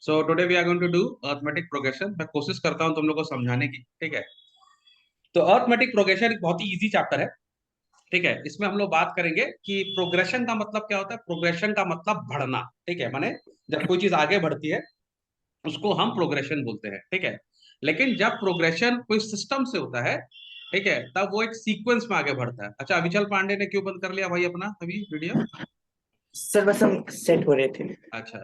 So today we are going to do arithmetic progression. मैं कोशिश करता हूँ तुम लोग को समझाने की, ठीक है। तो अर्थमेटिक प्रोग्रेशन एक बहुत ही इजी चैप्टर है, ठीक है। इसमें हम लोग बात करेंगे कि प्रोग्रेशन का मतलब क्या होता है। प्रोग्रेशन का मतलब बढ़ना, ठीक है। माने जब कोई चीज आगे बढ़ती है उसको हम प्रोग्रेशन बोलते हैं, ठीक है। लेकिन जब प्रोग्रेशन कोई सिस्टम से होता है, ठीक है, तब वो एक सीक्वेंस में आगे बढ़ता है। अच्छा, अविचल पांडे ने क्यों बंद कर लिया भाई अपना अभी वीडियो? सर बस हम सेट हो रहे थे। अच्छा,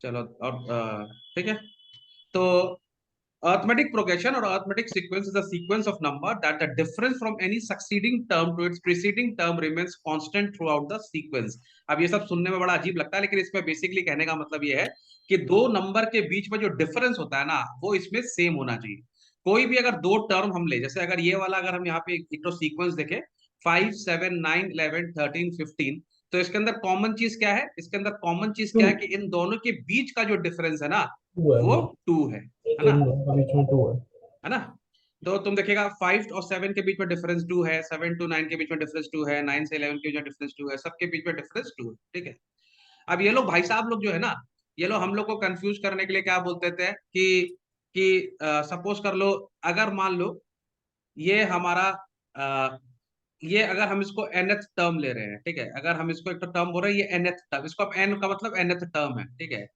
चलो। और ठीक है। तो arithmetic progression or arithmetic sequence is a sequence of number that the difference from any succeeding term to its preceding term remains constant throughout the sequence। अब ये सब सुनने में बड़ा अजीब लगता है, लेकिन इसमें बेसिकली कहने का मतलब ये है कि दो नंबर के बीच में जो डिफरेंस होता है ना, वो इसमें सेम होना चाहिए। कोई भी अगर दो टर्म हम ले, जैसे अगर ये वाला अगर हम यहाँ पे एक तो सीक्वेंस देखें 5 7 9 11 13 15, तो इसके अंदर कॉमन चीज क्या है? इसके अंदर कॉमन चीज क्या है कि इन दोनों के बीच का जो डिफरेंस है ना, वो 2 है ना, है ना। तो तुम देखिएगा 5 और 7 के बीच में डिफरेंस 2 है, 7 to 9 के बीच में डिफरेंस 2 है, 9 से 11 के बीच में डिफरेंस 2 है, सबके बीच में डिफरेंस 2 है, ठीक है। अब ये लोग भाई साहब लोग जो है ना, ये लोग हम लोग को कंफ्यूज करने के लिए क्या बोलते थे कि सपोज कर लो, अगर मान लो ये हमारा ये अगर हम इसको nth टर्म ले रहे हैं, ठीक है। अगर हम इसको एक तो टर्म बोल रहे हैं, ये nth टर्म, इसको अब n का मतलब nth टर्म है, ठीक है।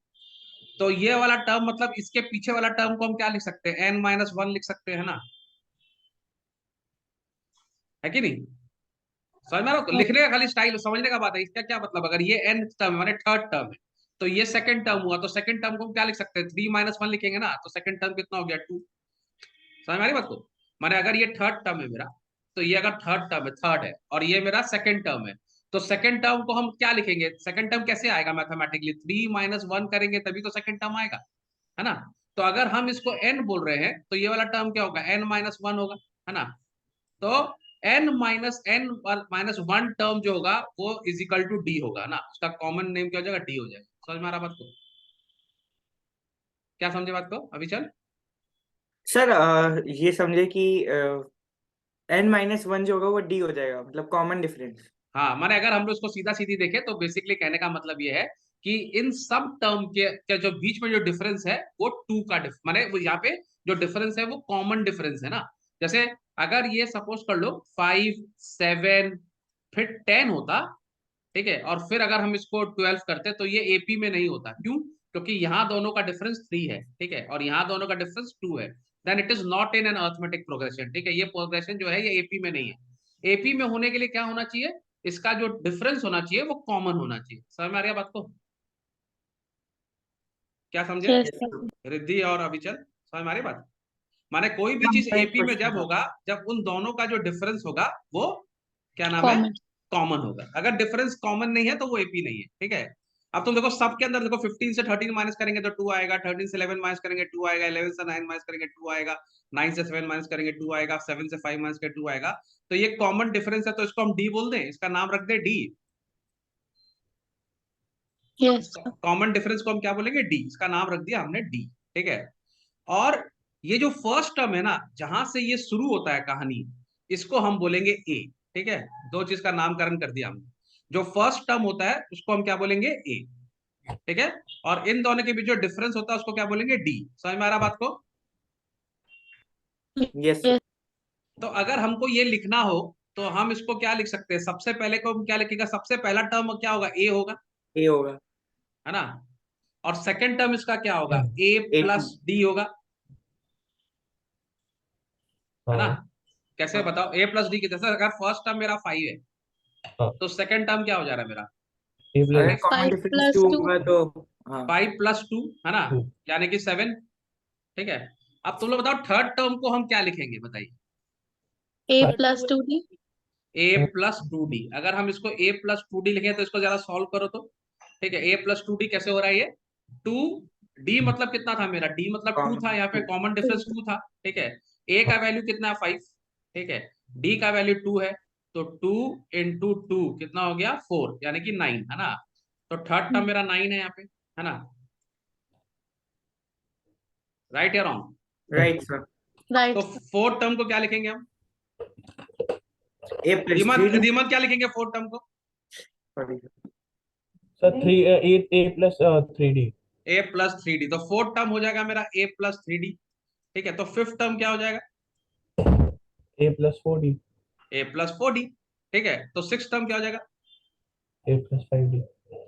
तो ये वाला टर्म मतलब इसके पीछे वाला टर्म को हम क्या लिख सकते हैं? n-1 लिख सकते हैं ना, है कि नहीं? समझ में आ रहा है? लिखने का खाली स्टाइल, समझने का बात है। इसका क्या मतलब, अगर ये n टर्म है माने थर्ड टर्म है, तो ये सेकंड टर्म हुआ, तो सेकंड टर्म को हम क्या लिख सकते हैं? 3-1 लिखेंगे ना, तो सेकंड टर्म कितना हो गया? 2। समझ में आ रही बात को? माने अगर ये थर्ड टर्म है मेरा, तो ये अगर थर्ड टर्म है, थर्ड है, और ये मेरा सेकंड टर्म है, तो सेकंड टर्म को हम क्या लिखेंगे? सेकंड टर्म कैसे आएगा मैथमेटिकली? 3-1 करेंगे तभी तो सेकंड टर्म आएगा, है ना। तो अगर हम इसको n बोल रहे हैं, तो ये वाला टर्म क्या होगा? n-1 होगा, है ना। तो n-1 टर्म जो होगा वो इज इक्वल टू डी होगा ना, उसका कॉमन नेम क्या हो जाएगा? डी हो जाएगा। समझ में आ रहा बात को? क्या समझे बात को अभी? चल, सर ये समझे कि n-1 जो होगा वो d हो जाएगा, मतलब कॉमन डिफरेंस। हाँ, माने अगर हम लोग इसको सीधा सीधी देखें तो बेसिकली कहने का मतलब ये है कि इन सब टर्म के जो बीच में जो डिफरेंस है वो 2 का माने वो यहाँ पे जो डिफरेंस है वो कॉमन डिफरेंस है ना। जैसे अगर ये सपोज कर लो 5 7 फिर 10 होता, ठीक है, और फिर अगर हम इसको 12 करते तो ये एपी में नहीं होता। क्यों? क्योंकि यहाँ दोनों का डिफरेंस 3 है, ठीक है, और यहाँ दोनों का डिफरेंस 2 है। Then it is not in an arithmetic progression, ठीक है। ये प्रोग्रेशन जो है ये एपी में नहीं है। एपी में होने के लिए क्या होना चाहिए? इसका जो डिफरेंस होना चाहिए वो कॉमन होना चाहिए। समझ में आ रही है बात को? क्या समझे Yes, रिद्धि और अभिचल? समझ में आ रही है बात? माने कोई भी चीज मेरा एक एपी में क्वेश्चन जब था। होगा, जब उन दोनों का जो डिफरेंस होगा वो क्या नाम है? common. कॉमन होगा। अगर डिफरेंस कॉमन नहीं है तो वो एपी नहीं है, ठीक है। अब तुम देखो सब के अंदर देखो, 15 से 13 माइनस करेंगे तो 2 आएगा, 13 से 11 माइनस करेंगे 2 आएगा, 11 से 9 माइनस करेंगे 2 आएगा, 9 से 7 माइनस करेंगे 2 आएगा, 7 से 5 माइनस करेंगे 2 आएगा। तो ये कॉमन डिफरेंस है, तो इसको हम डी बोल दें, इसका नाम रख दे डी। Yes, कॉमन डिफरेंस को हम क्या बोलेंगे? डी। इसका नाम रख दिया हमने डी, ठीक है। और ये जो फर्स्ट टर्म है ना, जहां से ये शुरू होता है कहानी, इसको हम बोलेंगे ए, ठीक है। दो चीज का नामकरण कर दिया हमने। जो फर्स्ट टर्म होता है उसको हम क्या बोलेंगे? ए, ठीक है। और इन दोनों के बीच जो डिफरेंस होता है उसको क्या बोलेंगे? डी। समझ में आ रहा बात को? Yes sir. yes, तो अगर हमको ये लिखना हो तो हम इसको क्या लिख सकते हैं? सबसे पहले को हम क्या लिखेगा? सबसे पहला टर्म क्या होगा? ए होगा, ए होगा। है ना। और सेकंड टर्म इसका क्या होगा? ए ए प्लस डी होगा, है ना। हाँ कैसे हाँ बताओ? ए प्लस डी की, जैसे अगर फर्स्ट टर्म मेरा 5 है, हाँ तो सेकंड टर्म क्या हो जा रहा है मेरा? ए अगर प्लस कॉमन 5 डिफरेंस plus 2 2. होगा तो हाँ 5 प्लस 2, है ना, 2 यानी कि 7, ठीक है। अब तुम लोग बताओ थर्ड टर्म को हम क्या लिखेंगे? बताइए। A plus 2D. A plus two D. अगर हम इसको ए प्लस टू डी लिखें तो इसको जरा सॉल्व करो तो, ठीक है। ए प्लस टू डी कैसे हो रहा है? ये 2 डी मतलब कितना था मेरा? डी मतलब 2 था, कॉमन यहाँ पे 2। कॉमन डिफरेंस 2 था, ठीक है। ए का वैल्यू कितना है? 5, ठीक है। डी का वैल्यू 2 है, तो 2 इंटू 2 कितना हो गया? 4, यानी कि 9, है ना। तो थर्ड टर्म मेरा 9 है यहाँ पे, है ना। राइट या रॉन्ग? Right sir. तो Right. फोर्थ टर्म को क्या लिखेंगे हम? ए प्लस धीमत 3D। धीमत क्या लिखेंगे फोर्थ टर्म को? Sir 3 A plus 3D a plus 3d, तो फोर्थ टर्म हो जाएगा मेरा a प्लस 3d। ठीक है, तो फिफ्थ टर्म क्या हो जाएगा? a plus 4d, a plus 4d। ठीक है, तो सिक्स टर्म क्या हो जाएगा? a plus 5d।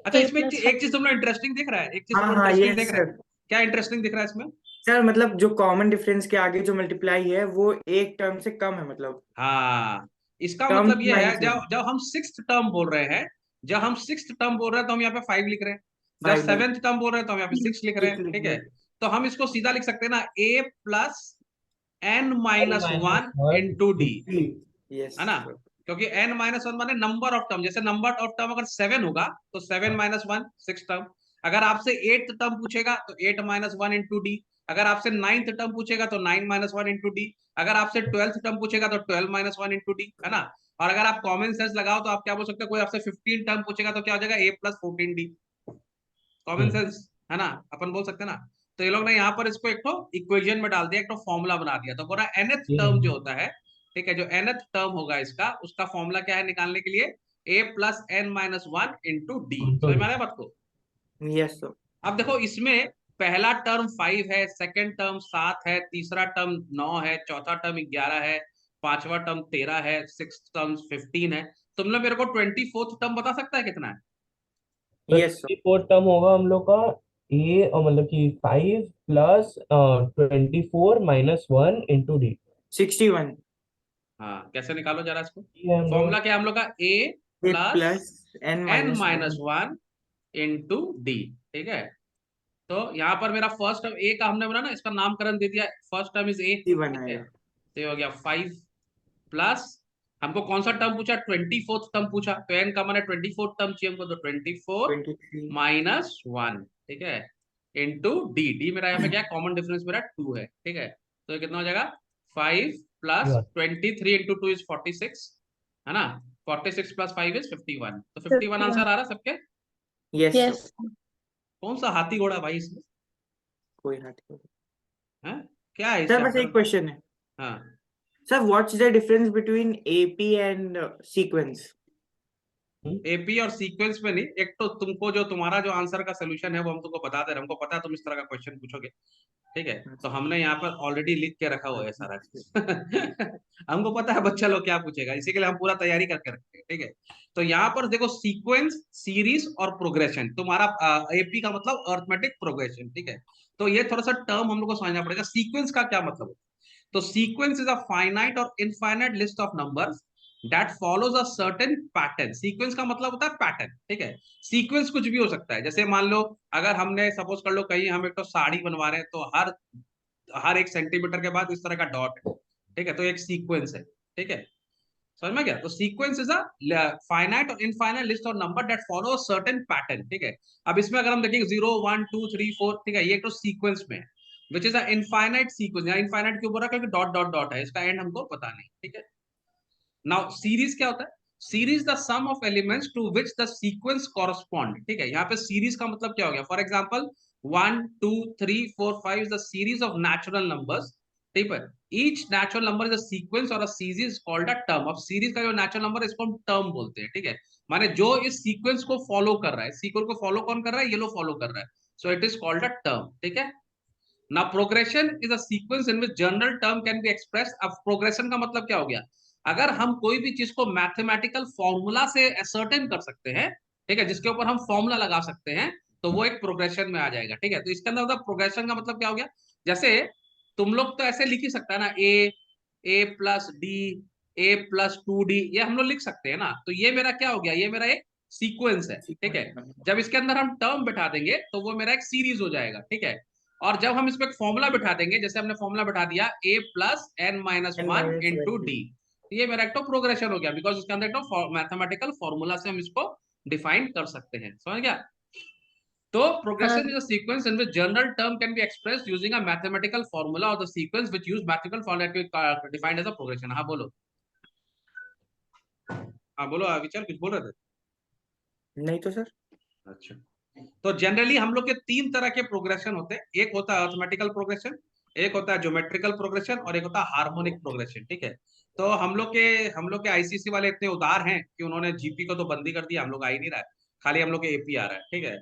अच्छा, A इसमें plus एक चीज तुम लोग इंटरेस्टिंग दिख रहा है, एक चीज तुम हाँ लोग हाँ इंटरेस्टिंग यस देख रहे सर। हैं। क्या इंटरेस्टिंग दिख रहा है इसमें? सर मतलब जो कॉमन डिफरेंस के आगे जो मल्टीप्लाई है वो एक टर्म से कम है, मतलब हाँ, इसका टर्म मतलब ये है, माइनस जब जब हम सिक्स्थ टर्म बोल रहे हैं, जब हम सिक्स्थ टर्म बोल रहे हैं तो हम यहाँ पे 5 लिख रहे हैं। जब 5 लिख सेवेंथ टर्म बोल रहे हैं तो हम यहाँ पे 6 लिख रहे हैं। 6 लिख ठीक रहे है, हैं। तो हम इसको सीधा लिख सकते हैं ना, a plus n n minus minus one 1 into D, yes है ना? सर। क्योंकि n माइनस वन माने नंबर ऑफ टर्म, जैसे नंबर ऑफ टर्म अगर 7 होगा तो 7 माइनस वन, 6 टर्म। अगर आपसे 8th टर्म पूछेगा तो 8 माइनस वन इंटू डी। अगर आपसे 9th टर्म पूछेगा तो 9 माइनस वन इंटू डी। अगर आपसे 12th टर्म पूछेगा तो 12 माइनस वन इंटू डी, है ना? और अगर आप कॉमन सेंस लगाओ तो आप क्या बोल सकते हो, कोई आपसे 15 टर्म पूछेगा तो क्या हो जाएगा, a plus 14d। Common sense, है ना? अपन बोल सकते हैं ना। तो ये लोग ने यहाँ पर इसको एक तो इक्वेशन में डाल दिया, एक तो फॉर्मूला बना दिया, तो पूरा nth टर्म जो होता है, ठीक है, जो nth टर्म होगा इसका, उसका फॉर्मूला क्या है निकालने के लिए, a plus n minus one into D. समझ में आ रहा है बात को? Yes sir. अब देखो इसमें पहला टर्म 5 है, सेकंड टर्म 7 है, तीसरा टर्म 9 है, चौथा टर्म 11 है, पांचवा टर्म 13 है, सिक्स टर्म 15 है। तुम लोग मेरे को 24th टर्म बता सकता है कितना है? Yes sir. 24 टर्म होगा हम लोग का a, और मतलब कि 5 प्लस 24 माइनस 1 इंटू डी। 61 हाँ, कैसे निकालो जरा इसको? ये हम लोग फॉर्मूला क्या है हम लोग का, a plus plus n n minus minus 1। One into d. ठीक है, तो यहाँ पर मेरा फर्स्ट टर्म ए का हमने बना ना, इसका नामकरण दे दिया, फर्स्ट टर्म इज ए। 61 ठीक है, आएगा। तो ये हो गया 5 प्लस, हमको कौन सा टर्म पूछा, 24th टर्म पूछा, तो एन का माने 24th टर्म चाहिए हमको, तो 24 23 माइनस वन। ठीक है, इंटू डी। डी मेरा यहाँ पे क्या, कॉमन डिफरेंस मेरा 2 है। ठीक है, तो ये कितना हो जाएगा, 5 प्लस 23 इंटू 2 इज 46, है ना? 46 प्लस 5 इज 51, तो 51 आंसर 51. आ रहा है सबके? Yes sir. Yes. कौन सा हाथी घोड़ा भाई इसमें कोई हट है? क्या है इस सर, बस चैप्टर एक में? क्वेश्चन है हाँ, sir, what's the difference between AP and sequence? AP और सीक्वेंस में नहीं, एक तो तुमको जो तुम्हारा जो आंसर का सोल्यूशन है वो हम तुमको बता दे रहे हैं, हमको पता है तुम इस तरह का क्वेश्चन पूछोगे। ठीक है, तो हमने यहाँ पर ऑलरेडी लिख के रखा हुआ है सारा चीज। हमको पता है बच्चा लोग क्या पूछेगा, इसी के लिए हम पूरा तैयारी करके रखते हैं। ठीक है, तो यहाँ पर देखो, सीक्वेंस, सीरीज और प्रोग्रेशन, तुम्हारा एपी का मतलब अर्थमेटिक प्रोग्रेशन। ठीक है, तो ये थोड़ा सा टर्म हम लोग को समझना पड़ेगा, सीक्वेंस का क्या मतलब है। तो सीक्वेंस इज अ फाइनाइट और infinite list of numbers that follows a certain pattern. Sequence का मतलब होता है पैटर्न। ठीक है, सीक्वेंस कुछ भी हो सकता है, जैसे मान लो अगर हमने सपोज कर लो कहीं हम एक तो साड़ी बनवा रहे हैं, तो हर हर 1 सेंटीमीटर के बाद इस तरह का डॉट है। ठीक है, तो एक सीक्वेंस है। ठीक है, समझ में गया? तो सीक्वेंस इज अ फाइनाइट और infinite list of number that follow a certain pattern. ठीक है, अब इसमें अगर हम देखेंगे 0 1 2 3 4, ठीक है, ये तो सीक्वेंस में है, which is a infinite sequence. यहाँ इनफाइनाइट क्यों बोल रहा है, क्योंकि डॉट डॉट डॉट है, इसका एंड हमको पता नहीं। ठीक है, नाउ सीरीज क्या होता है? Series the sum of elements to which the sequence correspond. ठीक है, यहाँ पे सीरीज का मतलब क्या हो गया, for example 1 2 3 4 5 is the series of natural numbers. ठीक है, each natural number is a sequence और a series is called a term. अब सीरीज का जो नेचुरल नंबर है इसको हम टर्म बोलते हैं। ठीक है, माने जो इस सीक्वेंस को फॉलो कर रहा है, सीक्वेंस को फॉलो कौन कर रहा है, ये लोग फॉलो कर रहा है, so it is called a term. ठीक है, now progression is a sequence in which general term can be expressed। अब progression का मतलब क्या हो गया, अगर हम कोई भी चीज को मैथमेटिकल फॉर्मूला से असर्टेन कर सकते हैं, ठीक है, जिसके ऊपर हम फॉर्मूला लगा सकते हैं, तो वो एक प्रोग्रेशन में आ जाएगा। ठीक है, तो इसके अंदर मतलब प्रोग्रेशन का मतलब क्या हो गया, जैसे तुम लोग तो ऐसे लिख ही सकता है ना, ए plus d, a plus 2d, ये हम लोग लिख सकते हैं ना, तो ये मेरा क्या हो गया, ये मेरा एक सीक्वेंस है। ठीक है, जब इसके अंदर हम टर्म बिठा देंगे तो वो मेरा एक सीरीज हो जाएगा। ठीक है, और जब हम इसमें एक फॉर्मूला बिठा देंगे, जैसे हमने फॉर्मूला बिठा दिया a plus n minus n one minus into 1 D, ये मेरा एक तो प्रोग्रेशन हो गया, बिकॉज इसके अंदर एक तो मैथमेटिकल फॉर्मूला से हम इसको डिफाइन कर सकते हैं। समझ गया? तो progression is a sequence in which general term can be expressed using a mathematical formula और the sequence which use mathematical formula defined as a progression. हाँ बोलो, हाँ बोलो विचार, कुछ बोल रहे थे? नहीं तो सर। अच्छा, तो जनरली हम लोग के 3 तरह के प्रोग्रेशन होते हैं, एक होता है अर्थमेटिकल प्रोग्रेशन, एक होता है ज्योमेट्रिकल प्रोग्रेशन, और एक होता है हार्मोनिक प्रोग्रेशन। ठीक है, तो हम लोग के आईसीसी वाले इतने उदार हैं कि उन्होंने जीपी को तो बंदी कर दिया, हम लोग आ ही नहीं रहा है, खाली हम लोग के एपी आ रहा है। ठीक है,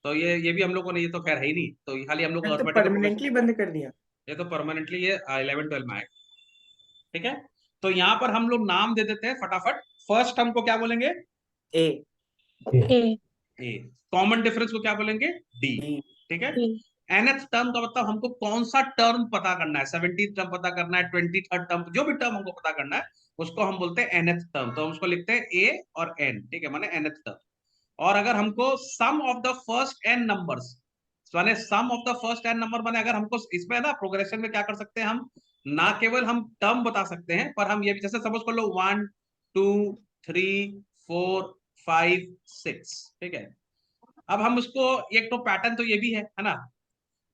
तो ये भी हम लोग को नहीं, ये तो खैर है ही नहीं, तो खाली हम लोग को तो अर्थमेटिक परमानेंटली बंद कर दिया। ये तो परमानेंटली ये 11-12 में आएगा। ठीक है, तो यहाँ पर हम लोग नाम दे देते हैं फटाफट। फर्स्ट टर्म को क्या बोलेंगे? ए A ए। कॉमन डिफरेंस को क्या बोलेंगे? डी। डी ठीक है, B nth टर्म का मतलब हमको कौन सा टर्म पता करना है, 17th टर्म पता करना है, 23rd टर्म, जो भी टर्म हमको पता करना है उसको हम बोलते हैं nth टर्म। तो हम उसको लिखते हैं ए और एन। ठीक है, माने nth टर्म। और अगर हमको sum of the first n numbers, माने sum of the first n number, माने अगर हमको इसमें ना प्रोग्रेशन में क्या कर सकते हैं हम, ना केवल हम टर्म बता सकते हैं पर हम ये भी, जैसे सपोज कर लो 1 2 3 4 5 6। ठीक है, अब हम उसको, एक तो पैटर्न तो ये भी है ना,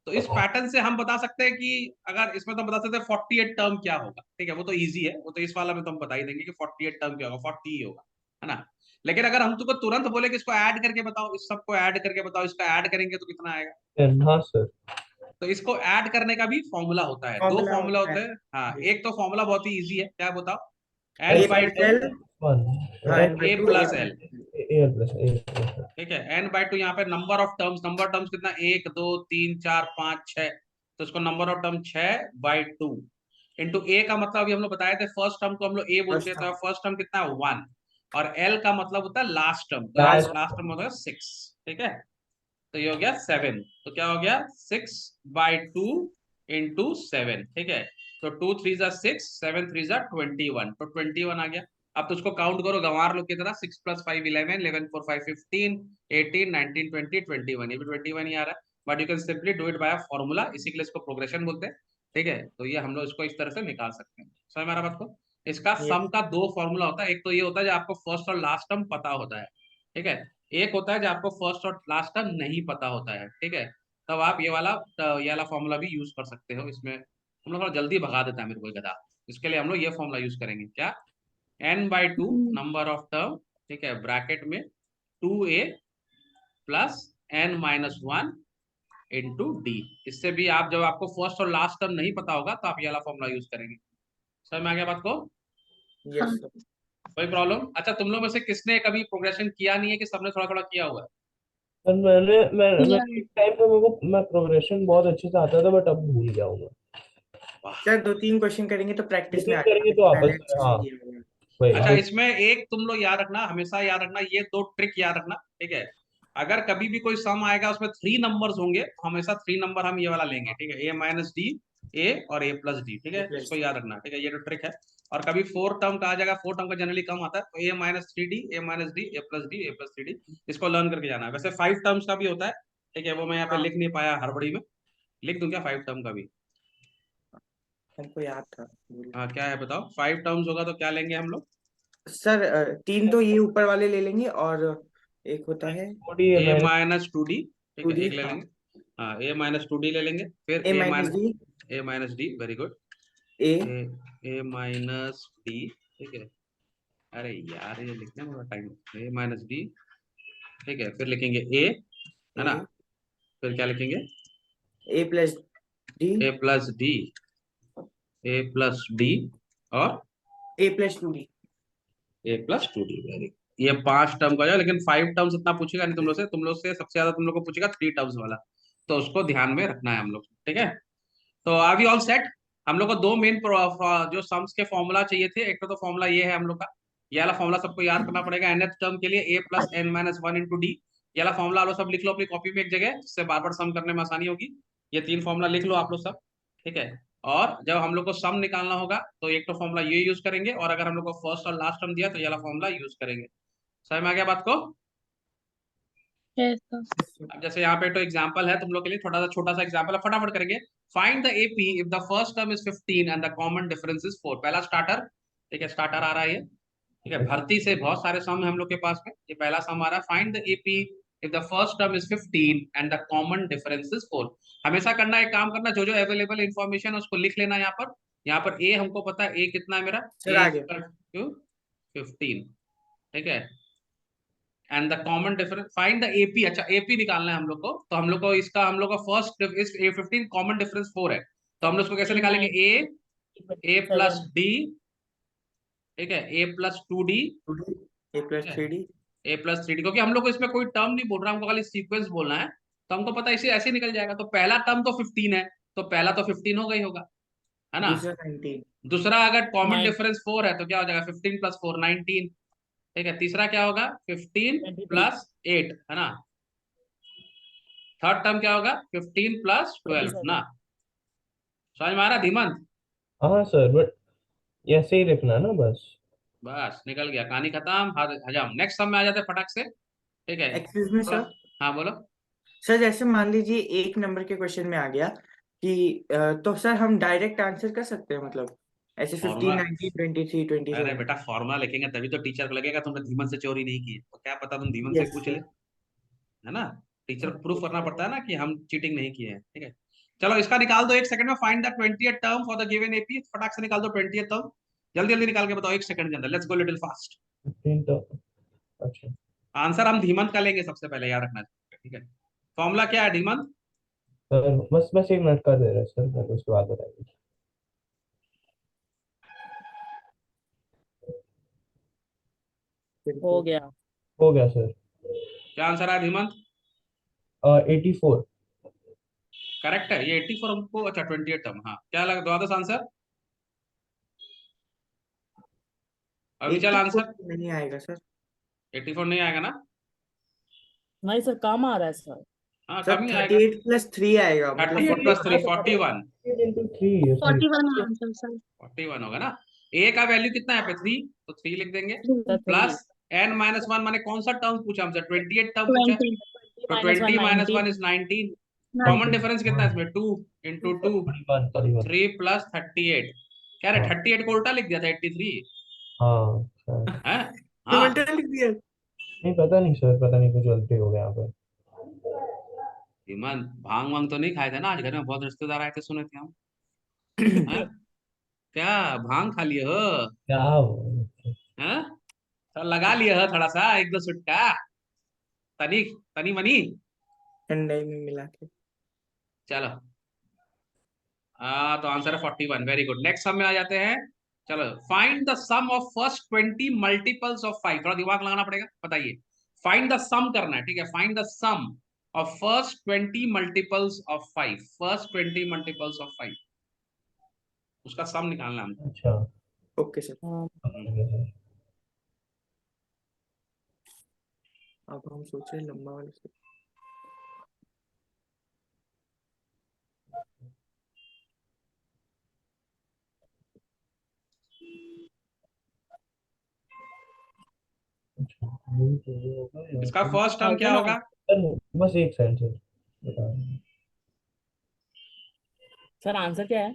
तो इस पैटर्न से हम बता सकते हैं कि अगर इसमें तो हम बता सकते हैं 48 टर्म क्या होगा। ठीक है, वो तो इजी है, वो तो इस वाला में तो हम बता ही देंगे कि 48 टर्म क्या होगा, 40 ही होगा, है ना। लेकिन अगर हम तुमको तुरंत बोले कि इसको ऐड करके बताओ, इस सबको ऐड करके बताओ, इसका ऐड करेंगे तो कितना आएगा? हाँ सर। तो इसको ऐड करने का भी फॉर्मूला होता है, दो फॉर्मूला फॉर्मूला होता होते है। हैं। हाँ, एक तो फॉर्मूला बहुत ही इजी है, क्या बताओ? A n by plus two l, one हाँ a n by a two a plus l. A plus a. ठीक है, एन बाई टू, यहाँ पे number of terms, number terms कितना, 1 2 3 4 5 6, तो इसको number of term 6 by 2 into a का मतलब अभी हम लोग बताए थे, फर्स्ट टर्म को हम लोग ए बोलते हैं, फर्स्ट तो फर्स्ट टर्म कितना है 1, और एल का मतलब होता है लास्ट टर्म, तो लास्ट लास्ट टर्म होता है 6। ठीक है, तो ये हो गया 7, तो क्या हो गया 6 बाई 2 इंटू 7। ठीक है, तो 2 3 जा 6, 7 3 जा 21, तो 21 आ गया। अब तो उसको काउंट करो गंवार लोग की तरह, 6 + 5 11, 11 4 5 15, 18 19 20 21, ये भी 21 ही आ रहा है। But you can simply do it by formula, इसी के लिए इसको प्रोग्रेशन बोलते हैं। ठीक है, तो ये हम लोग इसको इस तरह से निकाल सकते हैं। समझ में आ रहा बात को? इसका ये सम का दो फॉर्मूला होता है, एक तो ये होता है जो आपको फर्स्ट और लास्ट टर्म पता होता है। ठीक है, एक होता है जो आपको फर्स्ट और लास्ट टर्म नहीं पता होता है। ठीक है, तब आप ये वाला फॉर्मूला भी यूज कर सकते हो। इसमें हम लोग थोड़ा जल्दी भगा देता है मेरे को ये गधा, इसके लिए हम लोग ये फॉर्मूला यूज करेंगे, क्या? n/2 नंबर ऑफ टर्म, ठीक है, ब्रैकेट में 2a plus n-1 into D. इससे भी आप, जब आपको फर्स्ट और लास्ट टर्म नहीं पता होगा तो आप ये वाला फॉर्मूला यूज करेंगे। समझ में आ गया बात को? यस हाँ। सर। कोई प्रॉब्लम? अच्छा, तुम लोग में से किसने कभी प्रोग्रेशन किया नहीं है, कि सबने थोड़ा थोड़ा किया हुआ है? सर मैं Yeah. एक टाइम पे मेरे को मैं प्रोग्रेशन बहुत अच्छे से आता था, बट अब भूल गया हूँ मैं। वाह। सर 2-3 क्वेश्चन करेंगे तो प्रैक्टिस में लेकिन आ करेंगे जाएगा, तो पहले आपस अच्छे में, से हाँ किया होगा। वही अच्छा, तो। इसमें एक तुम लोग याद रखना, हमेशा याद रखना, ये दो ट्रिक याद रखना। ठीक है, अगर कभी भी कोई सम आएगा उसमें 3 नंबर्स होंगे, तो हमेशा 3 नंबर हम ये वाला लेंगे। ठीक है, a-d, a और a+d। ठीक है, इसको याद रखना। ठीक है, ये जो ट्रिक है। और कभी 4 टर्म का आ जाएगा, 4 टर्म का जनरली कम आता है, तो a-3d, a-d, a+d, a+3d, इसको लर्न करके जाना है। वैसे 5 टर्म्स का भी होता है। ठीक है, वो मैं यहाँ पे हाँ लिख नहीं पाया हड़बड़ी में, लिख दूं क्या 5 टर्म का भी? हमको याद था। हाँ, क्या है बताओ? 5 टर्म्स होगा तो क्या लेंगे हम लोग? सर 3 तो ये ऊपर वाले ले लेंगे, और एक होता है थोड़ी है a-2d। ठीक है, 2D, एक ले हाँ लेंगे। हाँ, a-2d ले लेंगे, फिर a-d, a-d, very good. a a-d, ठीक है। अरे यार, ये लिखने में थोड़ा टाइम, a-d। ठीक है, फिर लिखेंगे a, है ना, a फिर क्या लिखेंगे? a+d, a+d, a+d और a+2d। a+2d, very. ये 5 टर्म का है, लेकिन 5 टर्म्स इतना पूछेगा नहीं तुम लोग से सबसे ज्यादा तुम लोग को पूछेगा 3 टर्म्स वाला, तो उसको ध्यान में रखना है हम लोग। ठीक है, तो आर वी ऑल सेट? हम लोग को दो मेन जो सम्स के फॉर्मूला चाहिए थे, एक तो फॉर्मूला ये है हम लोग का, ये वाला फॉर्मूला सबको याद करना पड़ेगा। nth टर्म के लिए a+n-1 इंटू डी, ये वाला फॉर्मूला आप लोग सब लिख लो अपनी कॉपी में एक जगह, जिससे बार बार सम करने में आसानी होगी। ये 3 फॉर्मूला लिख लो आप लोग सब। ठीक है, और जब हम लोग को सम निकालना होगा तो एक तो फॉर्मूला ये यूज करेंगे, और अगर हम लोग को फर्स्ट और लास्ट टर्म दिया तो ये वाला फॉर्मूला यूज करेंगे। समझ में आ गया बात को? Yes, sir. अब जैसे यहाँ पे तो एग्जांपल है तुम लोग के लिए, छोटा सा एग्जांपल है, फटाफट करेंगे। Find the AP if the first term is 15 and the common difference is 4। पहला स्टार्टर। ठीक है, स्टार्टर आ रहा है ये। ठीक है, भर्ती से बहुत सारे सम है हम लोग के पास में, ये पहला सम आ रहा है। Find the AP if the first term is 15 and the common difference is 4। हमेशा करना, एक काम करना, जो जो अवेलेबल इंफॉर्मेशन है उसको लिख लेना। यहाँ पर ए हमको पता है, ए कितना है मेरा, सर ए आगे 15। ठीक है, and the common difference, find the AP. अच्छा, एपी निकालना है हम लोग को, तो हम लोग को इसका, हम लोग का फर्स्ट इस a15, कॉमन डिफरेंस 4 है, तो हम लोग इसको कैसे निकालेंगे? a+d, ठीक है, a+2d, 2d, a+3d, a+3d, क्योंकि हम लोग को इसमें कोई टर्म नहीं बोल रहा, हमको खाली सीक्वेंस बोलना है, तो हमको पता है इसे ऐसे निकल जाएगा। तो पहला टर्म तो 15 है, तो पहला तो 15 होगा ही होगा, है ना। दूसरा 19। दूसरा अगर कॉमन 9 डिफरेंस 4 है तो क्या हो जाएगा, 15 + 4 19। ठीक है, तीसरा क्या होगा, 15 23 + 8, है ना। थर्ड टर्म क्या होगा, 15 + 12 ना। 27 समझ में आ रहा धीमंत? हाँ सर, बट ऐसे ही लिखना ना बस। बस निकल गया, कहानी खत्म, हजम। नेक्स्ट सम में आ जाते हैं फटक से। ठीक है, एक्सक्यूज मी थोड़ा। सर। हाँ बोलो। सर जैसे मान लीजिए एक नंबर के क्वेश्चन में आ गया कि तो सर हम डायरेक्ट आंसर कर सकते हैं, मतलब ऐसे 15, फॉर्मूला, 19, 23, अरे 27। बेटा फॉर्मूला लिखेंगे तभी तो टीचर को लगेगा तुमने धीमन से चोरी नहीं की, तो क्या पता तुम धीमन से यस पूछ ले, सर। है ना। टीचर को प्रूफ करना पड़ता है ना कि हम चीटिंग नहीं किए हैं। ठीक है, चलो इसका निकाल दो एक सेकंड में। Find the 20th term for the given AP. फटाक से निकाल दो 20th टर्म, जल्दी जल्दी निकाल के बताओ एक सेकंड के अंदर। Let's go little fast. 15 तो अच्छा आंसर हम धीमंत का लेंगे सबसे पहले, याद रखना। ठीक है, फॉर्मूला क्या है धीमंत? सर, बस 1 मिनट कर दे रहे सर, फिर उसके बाद बताइए। हो गया। हो गया सर। क्या आंसर है धीमंत? 84। करेक्ट है ये 84 हमको। अच्छा 20th टर्म, हाँ क्या लगा द्वादश आंसर? अभी चल 84 आंसर। नहीं आएगा सर। 84 नहीं आएगा ना? नहीं सर, कम आ रहा है सर। हाँ सर कम ही आएगा। 38+3 आएगा, मतलब 38 + 3 48 41। 8 × 3 सॉरी। 41 answer sir. 41 होगा ना। ए का वैल्यू कितना है पे 3, तो 3 लिख देंगे। सर 3 प्लस n-1 माने कौन सा टर्म पूछा हमसे, 20th टर्म पूछा, 20 तो -1 20 - 1 19 इज 19। कॉमन 19 डिफरेंस कितना है इसमें, 2 × 2, तो 41। 3 + 38। क्या रे, हाँ 38 को उल्टा लिख दिया था 83 हाँ सर। है। ये हाँ उल्टा लिख दिया। नहीं पता नहीं सर, पता नहीं कुछ गलती हो गया यहाँ पे। ईमान, भांग वांग तो नहीं खाए थे ना आज, घर में बहुत रिश्तेदार आए थे सुने थे हम, हैं? क्या भांग खा लिए हो, क्या हैं? तो लगा लिए हो थोड़ा सा, एक दो सुटका, तनी तनी मनी। ठंडाई में मिला के। चलो तो आंसर है 41। Very good. नेक्स्ट सम में आ जाते हैं। चलो, find the sum of first 20 multiples of 5। थोड़ा दिमाग लगाना पड़ेगा, बताइए। फाइंड द सम करना है, ठीक है। Find the sum of first 20 multiples of 5। First 20 multiples of 5, उसका सम निकालना है हमको। अच्छा। Okay sir. हाँ, अब हम सोच रहे हैं लंबा वाला से। इसका फर्स्ट टर्म क्या 1000 होगा? सर बस एक सेकंड सर, बता रहे सर आंसर क्या है?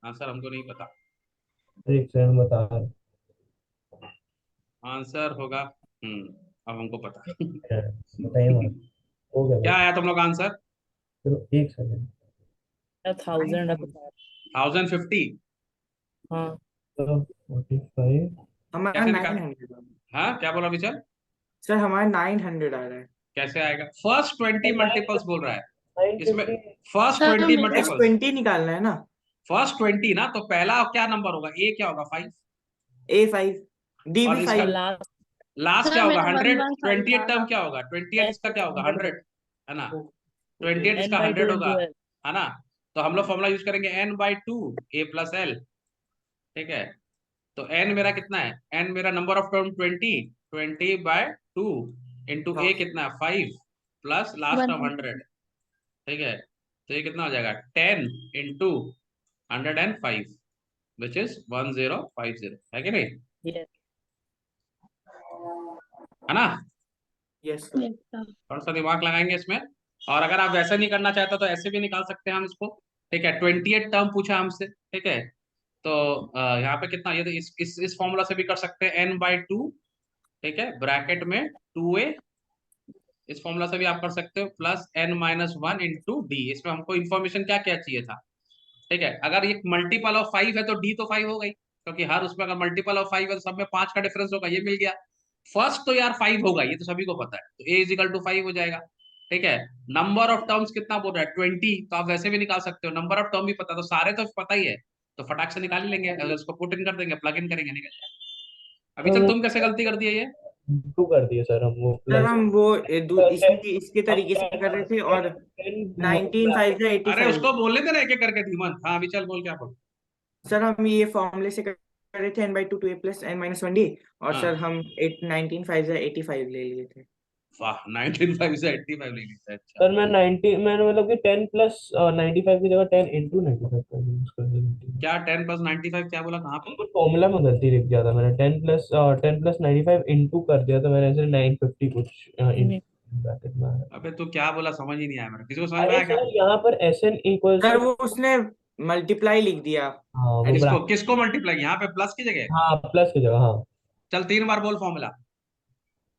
आंसर हमको नहीं पता। हैं। एक सेकंड बता रहे आंसर होगा, अब हमको पता। हैं। बताइए मत। हो गया क्या बस। आया तुम लोग आंसर? चलो एक सेकंड। सर 1000 अब 1050। हाँ तो 45। हमारा कैसे निकाल, 900 हाँ क्या बोला विचल? सर, हमारा 900 आ रहा है। कैसे आएगा, फर्स्ट 20 मल्टीपल्स बोल रहा है इसमें। 950। फर्स्ट सर 20 मेरा फर्स्ट मल्टीपल्स, 20 निकालना है ना। फर्स्ट 20 ना, तो पहला क्या नंबर होगा, ए क्या होगा 5, A5, D और भी इसका 5। लास्ट लास्ट क्या सर होगा मेरा 100। 115 20th आ टर्म रहा। क्या होगा, 20th इसका क्या होगा 100, है ना। ओके 20th n इसका by 2 100 होगा, into l। है ना। तो हम लोग फॉर्मूला यूज करेंगे n/2 a+l। ठीक है, तो n मेरा कितना है, n मेरा नंबर ऑफ टर्म 20/2 इंटू हाँ a कितना है 5 प्लस लास्ट टर्म 1 100। ठीक है, तो ये कितना हो जाएगा 10 इंटू 105 विच इज 1050, है कि नहीं, ये है ना। Yes sir. yes, sir। थोड़ा सा दिमाग लगाएंगे इसमें। और अगर आप वैसे नहीं करना चाहते तो ऐसे भी निकाल सकते हैं हम इसको। ठीक है, 20th टर्म पूछा हमसे, ठीक है। तो यहाँ पे कितना, ये तो इस फॉर्मूला से भी कर सकते हैं n/2, ठीक है, ब्रैकेट में 2a, इस फॉर्मूला से भी आप कर सकते हो, प्लस n-1 इंटू डी। इसमें हमको इन्फॉर्मेशन क्या क्या चाहिए था। ठीक है, अगर ये मल्टीपल ऑफ 5 है तो डी तो 5 हो गई, क्योंकि हर उसमें अगर मल्टीपल ऑफ 5 है तो सब में 5 का डिफरेंस होगा, ये मिल गया। फर्स्ट तो यार 5 होगा, ये तो सभी को पता है, तो a = 5 हो जाएगा। ठीक है, नंबर ऑफ टर्म्स कितना बोल रहा है 20, तो आप वैसे भी निकाल सकते हो, नंबर ऑफ टर्म भी पता, तो सारे तो पता ही है, तो फटाक से निकाल ही लेंगे। अगर उसको पुट इन कर देंगे, प्लग इन करेंगे, निकल जाएगा। अभी चल तो तुम कैसे गलती कर दिए ये? टू कर दिए सर हम वो सर प्लस हम वो इसके तरीके से कर रहे थे, और 19 5 अरे 85। उसको बोलने देना एक एक करके धीमन। हाँ अभी चल बोल, क्या बोल। सर हम ये फॉर्मूले से कर रहे थे n/2 2a प्लस n-1d, और हाँ सर हम 19 5 85 ले लिए थे। वाह 19 से 85 ले ली थी, अच्छा। सर मैंने मतलब कि 10 प्लस 95 की जगह 10 इंटू 95 कर दिया उसका। क्या 10 प्लस 95 क्या बोला, कहाँ पे? हमको फॉर्मूला में गलती लिख दिया था मैंने, 10 प्लस 95 इंटू कर दिया था मैंने, ऐसे 950 कुछ इन ब्रैकेट में आया। अबे तू क्या बोला, समझ ही नहीं आया मेरे, किसी को समझ में अरे आया क्या? सर यहाँ पर SN इक्वल्स सर टू, वो उसने मल्टीप्लाई लिख दिया। हाँ वो किसको ब्रैकेट, किसको मल्टीप्लाई, यहाँ पे प्लस की जगह? हाँ प्लस की जगह, हाँ। चल 3 बार बोल फॉर्मूला।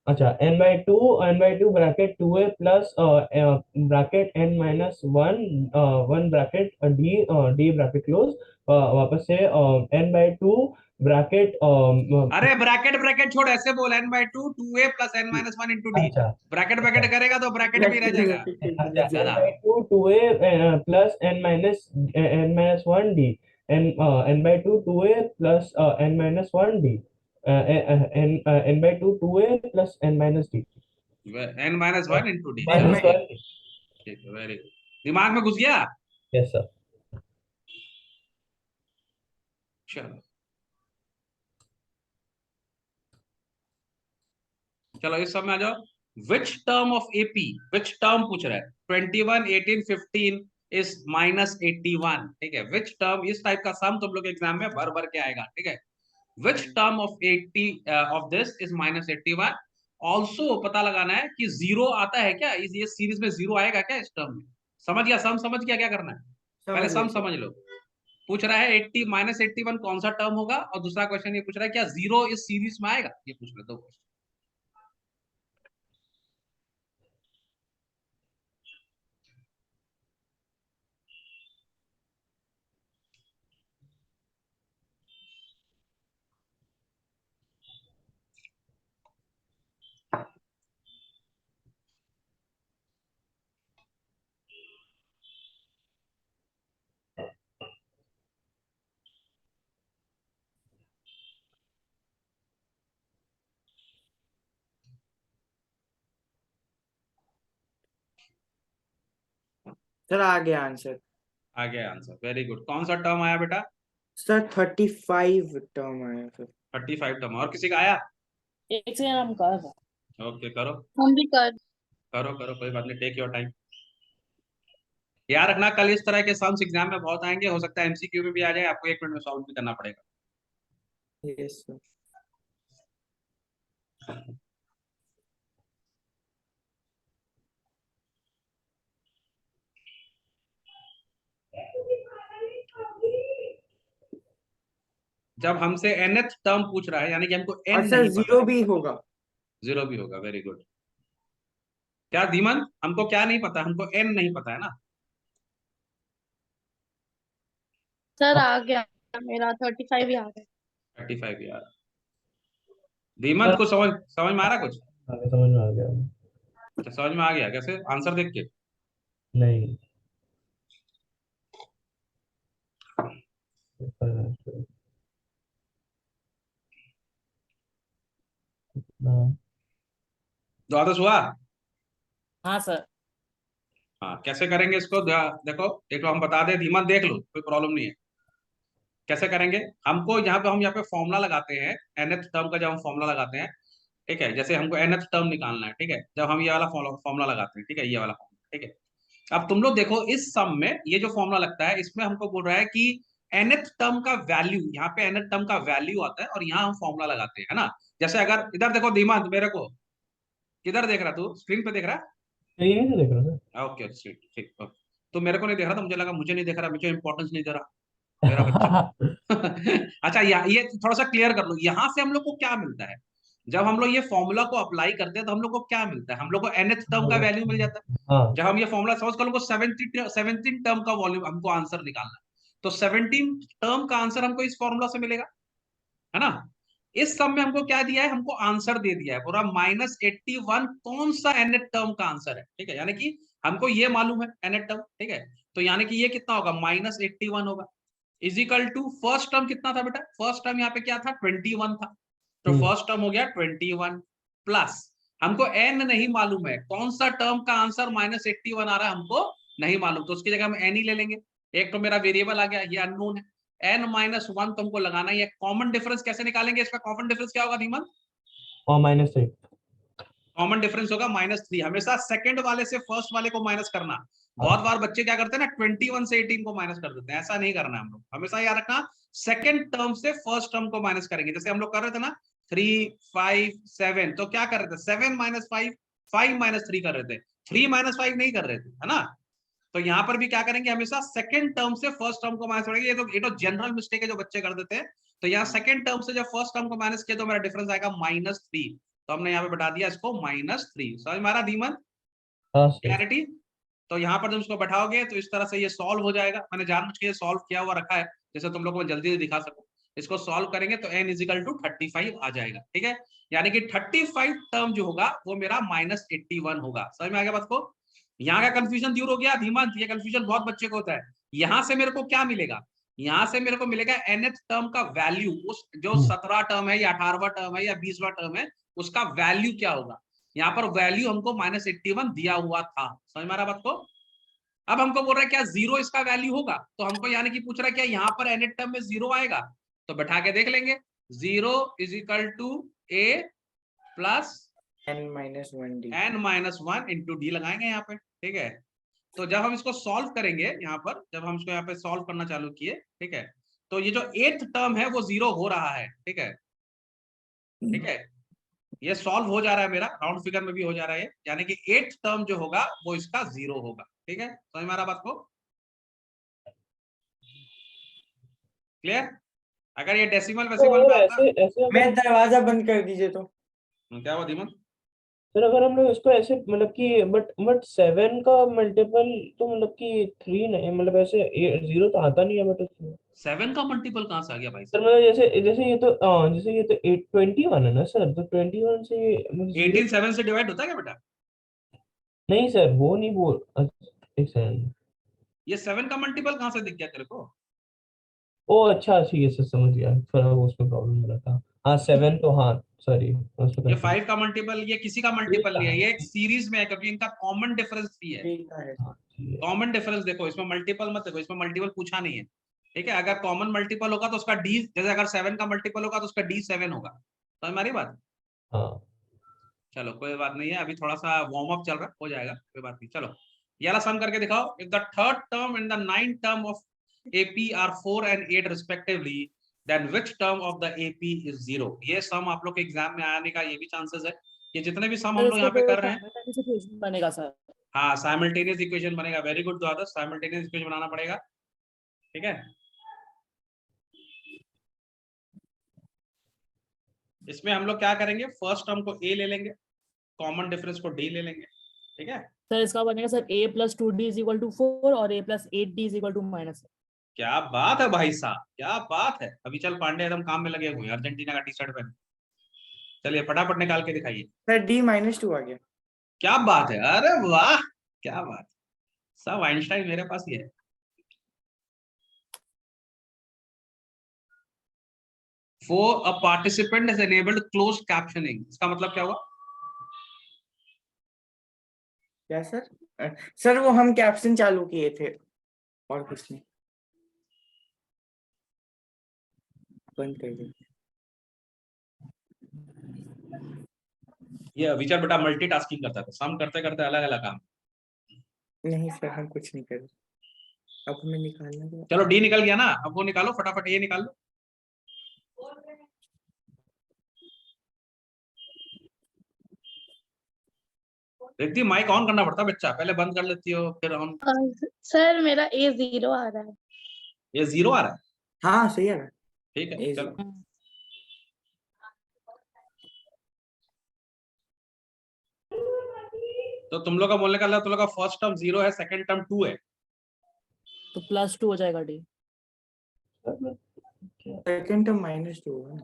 अच्छा, n/2 bracket 2a plus bracket n-1 1 bracket d bracket close, वापस से n/2 ब्रैकेट अरे ब्रैकेट ब्रैकेट छोड़, ऐसे बोल n/2 2a plus n-1 into D. अच्छा ब्रैकेट अच्छा ब्रैकेट करेगा तो ब्रैकेट भी रह जाएगा। अच्छा, गधा। n/2 2a plus n-1 d, n/2 2a plus n-1 d, n/2 2a plus n-d, n-1 into D, चलो n ठीक। -1, ठीक है, वेरी गुड। दिमाग में घुस गया। Yes sir. चलो चलो इस सब में आ जाओ। Which term of AP, which term पूछ रहा है, 21 18 15 इज -81, ठीक है। विच टर्म, इस टाइप का सम तुम लोग एग्जाम में भर भर के आएगा, ठीक है। Which term of 80 of this is -81। Also पता लगाना है कि जीरो आता है क्या, इस ये सीरीज में जीरो आएगा क्या इस टर्म में। समझ गया, सम समझ गया, क्या करना है पहले समझ सम गए सर। समझ लो। पूछ रहा है 80 -81 कौन सा टर्म होगा, और दूसरा क्वेश्चन ये पूछ रहा है क्या जीरो इस सीरीज में आएगा, ये पूछ रहे दो क्वेश्चन। सर आ गया आंसर। आ गया आंसर, वेरी गुड। कौन सा टर्म आया बेटा? सर 35 टर्म आया सर। 35 टर्म। और किसी का आया? एक सेकंड हम कर। ओके करो हम भी कर। करो करो, कोई बात नहीं, टेक योर टाइम। याद रखना कल इस तरह के सम्स एग्जाम में बहुत आएंगे, हो सकता है एमसीक्यू में भी आ जाए, आपको 1 मिनट में सॉल्व भी करना पड़ेगा। Yes sir. जब हमसे nth टर्म पूछ रहा है यानी कि हमको और n सर नहीं पता जीरो है। भी होगा। जीरो भी होगा, वेरी गुड। क्या धीमन, हमको क्या नहीं पता, हमको n नहीं पता है ना। सर आ गया, मेरा 35 ही आ गया। 35 यार। धीमन को समझ समझ में आ रहा कुछ? समझ में आ गया। अच्छा समझ में आ गया, कैसे आंसर देख के? नहीं, हाँ द्वादश हुआ? हाँ सर। हाँ कैसे करेंगे इसको, देखो एक तो हम बता दें, धीमन देख लो, कोई प्रॉब्लम नहीं है। कैसे करेंगे, हमको यहाँ पे हम यहाँ पे फॉर्मूला लगाते हैं, nth टर्म का जब हम फॉर्मूला लगाते हैं, ठीक है। जैसे हमको nth टर्म निकालना है, ठीक है, जब हम ये वाला फॉर्मूला लगाते हैं, ठीक है, ये वाला फॉर्मूला, ठीक है। अब तुम लोग देखो इस सम में ये जो फॉर्मूला लगता है, इसमें हमको बोल रहा है कि nth टर्म का वैल्यू, यहाँ पे nth टर्म का वैल्यू आता है और यहाँ हम फॉर्मूला लगाते हैं, है ना। जैसे अगर इधर देखो धीमंत, मेरे को किधर देख रहा तू, स्क्रीन पे देख रहा ये नहीं देख रहा है? ओके ठीक ठीक, ओके। तो मेरे को नहीं देख रहा था, मुझे लगा मुझे नहीं देख रहा, मुझे इंपॉर्टेंस नहीं दे रहा मेरा बच्चा। सर। अच्छा ये थोड़ा सा क्लियर कर लो, यहाँ से हम लोग को क्या मिलता है। जब हम लोग ये फॉर्मूला को अप्लाई करते हैं तो हम लोग को क्या मिलता है, हम लोग को nth टर्म का वैल्यू मिल जाता है। हाँ जब हम ये फॉर्मूला सपोज कर लो 17 टर्म का वॉल्यूम हमको आंसर निकालना है, तो 17 टर्म का आंसर हमको इस फॉर्मूला से मिलेगा, है ना। इस सब में हमको क्या दिया है, हमको आंसर दे दिया है पूरा -81 कौन सा nth टर्म का आंसर है, ठीक है। यानी कि हमको ये मालूम है nth टर्म, ठीक है। तो यानी कि ये कितना होगा, -81 होगा, इजिकल टू फर्स्ट टर्म कितना था बेटा, फर्स्ट टर्म यहाँ पे क्या था 21 था, तो फर्स्ट टर्म हो गया 21 प्लस हमको n नहीं मालूम है, कौन सा टर्म का आंसर -81 आ रहा है हमको नहीं मालूम, तो उसकी जगह हम n ही ले लेंगे। एक तो मेरा वेरिएबल आ गया, ये अननोन है, n-1 तो हमको लगाना ही है। कॉमन डिफरेंस कैसे निकालेंगे? इसका कॉमन डिफरेंस क्या होगा धीमन? और -3 कॉमन डिफरेंस होगा -3। हमेशा सेकंड वाले से फर्स्ट वाले को माइनस करना। बहुत बार बच्चे क्या करते हैं ना, 21 से 18 को माइनस कर देते हैं, ऐसा नहीं करना है हम लोग। हमेशा याद रखना सेकंड टर्म से फर्स्ट टर्म को माइनस करेंगे। जैसे हम लोग कर रहे थे ना 3, 5, 7, तो क्या कर रहे थे? 7 - 5, 5 - 3 कर रहे थे, 3 - 5 नहीं कर रहे थे, है ना? तो यहाँ पर भी क्या करेंगे, हमेशा सेकंड टर्म से फर्स्ट टर्म को माइनस करेंगे। ये तो जनरल मिस्टेक है जो बच्चे कर देते हैं। तो यहाँ सेकंड टर्म से जब फर्स्ट टर्म को माइनस किया तो मेरा डिफरेंस आएगा -3, तो हमने यहाँ पे बता दिया इसको -3। समझ में आ रहा धीमन? हाँ सर क्लैरिटी? तो यहाँ पर जब इसको बैठाओगे तो इस तरह से ये सॉल्व हो जाएगा। मैंने जानबूझ के ये सॉल्व किया हुआ रखा है जैसे तुम लोग को जल्दी से दिखा सकूं। इसको सॉल्व करेंगे तो n = 35 आ जाएगा, ठीक है? यानी कि 35 टर्म जो होगा वो मेरा -81 होगा। समझ में आ गया बात को? यहाँ का कंफ्यूजन दूर हो गया धीमान? ये कंफ्यूजन बहुत बच्चे को होता है। यहाँ से मेरे को क्या मिलेगा? यहाँ से मेरे को मिलेगा nth टर्म का वैल्यू, उस जो 17वां टर्म है या 18वां टर्म है या 20वां टर्म है उसका वैल्यू क्या होगा। यहाँ पर वैल्यू हमको -81 दिया हुआ था। समझ में आ रहा बात को? अब हमको बोल रहा है क्या 0 इसका वैल्यू होगा, तो हमको यानी कि पूछ रहा है क्या यहाँ पर nth टर्म में 0 आएगा? तो बैठा के देख लेंगे। 0 = a plus n-1 into D लगाएंगे यहाँ पे, ठीक है? तो जब हम इसको सॉल्व करेंगे यहाँ पर, जब हम इसको यहाँ पे सॉल्व करना चालू किए, ठीक है, तो ये जो 8th टर्म है वो 0 हो रहा है, ठीक है? ठीक है, ये सॉल्व हो जा रहा है, मेरा राउंड फिगर में भी हो जा रहा है, यानी कि 8th टर्म जो होगा वो इसका 0 होगा, ठीक है? समझ में आ रहा बात को? क्लियर? अगर ये डेसिमल वेसिमल में आता, ऐसे ऐसे मैं दरवाजा बंद कर दीजिए तो। क्या हुआ धीमन? सर अगर हम लोग इसको ऐसे मतलब कि बट 7 का मल्टीपल तो मतलब कि 3 नहीं, मतलब ऐसे 0 तो आता नहीं है बट उसमें 7 का मल्टीपल कहाँ से आ गया भाई सर, साहब? मतलब जैसे ये तो 21 है ना सर, तो 21 से मतलब 18 7 से डिवाइड होता है क्या बेटा? नहीं सर, वो नहीं बोल, एक सेकंड, ये 7 का मल्टीपल कहाँ से दिख गया तेरे को? ओ अच्छा ठीक है सर, समझ गया, फिर उसमें प्रॉब्लम हो रहा था। हाँ 7 तो हाँ सॉरी, ये 5 का मल्टीपल, ये किसी का मल्टीपल नहीं है, ये एक सीरीज में है क्योंकि इनका कॉमन डिफरेंस भी है। ठीक है। कॉमन डिफरेंस देखो, इसमें मल्टीपल मत देखो, इसमें मल्टीपल पूछा नहीं है, ठीक है? अगर कॉमन मल्टीपल होगा तो उसका डी, जैसे अगर 7 का मल्टीपल होगा तो उसका डी 7 होगा। तो हमारी बात, हाँ चलो कोई बात नहीं है, अभी थोड़ा सा वार्म अप चल रहा है, हो जाएगा, कोई बात नहीं। चलो ये वाला सम करके दिखाओ। If the third term and the ninth term of AP are 4 and 8 respectively, then which term of the AP is 0? ये सम आप लोग के एग्जाम में आने का ये भी चांसेस है। ये जितने भी सम हम लोग यहाँ पे कर रहे हैं, बनेगा सर। हाँ साइमल्टेनियस इक्वेशन बनेगा। वेरी गुड द्वादश, साइमल्टेनियस इक्वेशन बनाना पड़ेगा, ठीक है? इसमें हम लोग क्या करेंगे, फर्स्ट टर्म को a ले लेंगे, कॉमन डिफरेंस को d ले लेंगे, ठीक है? सर इसका बनेगा सर a + 2d = 4 और a + 8d = -। क्या बात है भाई साहब, क्या बात है। अभी चल पांडे एकदम काम में लगे हुए हैं, अर्जेंटीना का टी शर्ट पहने। चलिए फटाफट निकाल के दिखाइए। सर D-2 आ गया। क्या बात है, अरे वाह, क्या बात। सब आइंस्टाइन मेरे पास ही है। For a participant has enabled closed captioning, इसका मतलब क्या हुआ? क्या सर? सर वो हम कैप्शन चालू किए थे और कुछ नहीं, बंद कर दिया। ये विचार बेटा मल्टीटास्किंग करता था, सम करते करते अलग अलग काम। नहीं सर हम कुछ नहीं कर रहे, अब हमें निकालना है। चलो डी निकल गया ना, अब वो निकालो फटाफट, ये निकाल लो। रिद्धि माइक ऑन करना पड़ता बच्चा, पहले बंद कर लेती हो फिर ऑन। सर मेरा A 0 आ रहा है। ये 0 आ रहा है, हाँ सही है। ठीक है? A चलो 0। तो तुम लोग का बोलने का मतलब तुम लोग का फर्स्ट टर्म 0 है, सेकंड टर्म 2 है, तो +2 हो जाएगा d। सेकंड टर्म -2 है।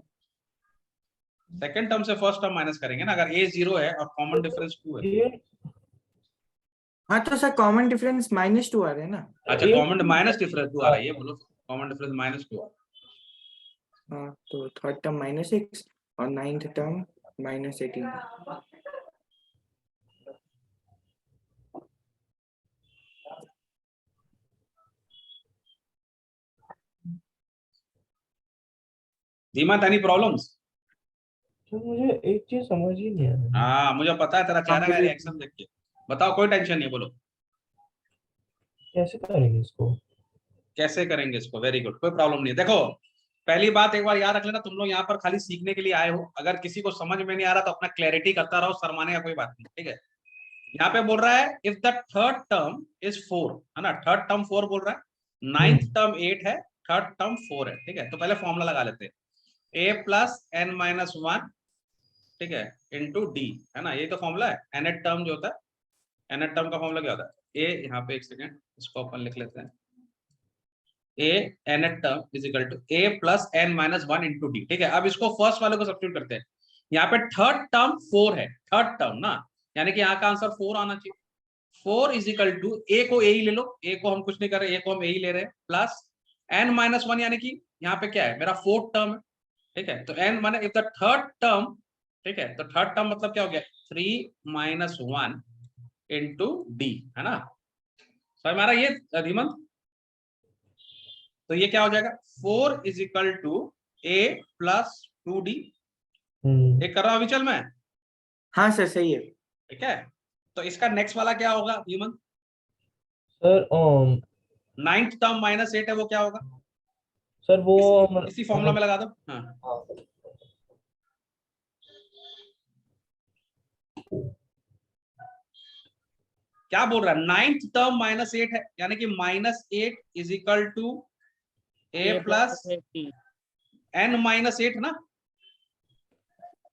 सेकंड टर्म से फर्स्ट टर्म माइनस करेंगे ना, अगर a 0 है और कॉमन डिफरेंस 2 है। हाँ तो सर कॉमन डिफरेंस -2 आ रहा है ना। अच्छा कॉमन माइनस डिफरेंस 2 आ रहा है, ये बोलो कॉमन डिफरेंस -2। हाँ तो थर्ड टर्म -6 और ninth term -18। Dhimat, any problems? तो मुझे एक चीज समझ ही नहीं आ रही। हाँ मुझे पता है तेरा चेहरा का मुझे- रिएक्शन देख के। बताओ, कोई टेंशन नहीं, बोलो कैसे करेंगे इसको? कैसे करेंगे इसको। वेरी गुड, कोई प्रॉब्लम नहीं है। देखो, पहली बात एक बार याद रख लेना, तुम लोग यहाँ पर खाली सीखने के लिए आए हो। अगर किसी को समझ में नहीं आ रहा तो अपना क्लैरिटी करता रहो, शर्माने का कोई बात नहीं, ठीक है। यहाँ पे बोल रहा है if the third term is 4, है ना, थर्ड टर्म 4 बोल रहा है, नाइन्थ टर्म 8 है, थर्ड टर्म 4 है, ठीक है। तो पहले फॉर्मूला लगा लेते हैं, a प्लस एन माइनस 1, ठीक है, इंटू डी, है ना। ये तो फॉर्मूला है। nth टर्म जो होता है, nth टर्म का फॉर्मूला क्या होता है, a, यहाँ पे एक सेकेंड इसको अपन लिख लेते हैं, a nth term is equal to a plus n minus 1 into d, ठीक है। अब इसको फर्स्ट वाले को सब्स्टिट्यूट करते हैं। यहाँ पे थर्ड टर्म 4 है, थर्ड टर्म ना, यानी कि यहाँ का आंसर 4 आना चाहिए। 4 इज इक्वल टू, ए को ए ही ले लो, ए को हम कुछ नहीं कर रहे, ए को हम ए ही ले रहे हैं, प्लस एन माइनस 1, यानी कि यहाँ पे क्या है, मेरा फोर्थ टर्म है, ठीक है। तो एन माने इफ द थर्ड टर्म, ठीक है, तो थर्ड टर्म मतलब क्या हो गया, 3 माइनस 1 इंटू डी, है ना। तो हमारा ये धीमंत, तो ये क्या हो जाएगा, 4 is equal to a plus 2d। एक कर रहा हूं अभी, चल मैं, हाँ सर सही है। ठीक है। तो इसका नेक्स्ट वाला क्या होगा Dhimant, sir ninth term minus 8 है, वो क्या होगा, सर वो इसी फॉर्मूला में लगा दो। हाँ, हाँ, क्या बोल रहा है, नाइन्थ टर्म -8 है, यानी कि -8 is equal to a plus 80। एन -8 ना,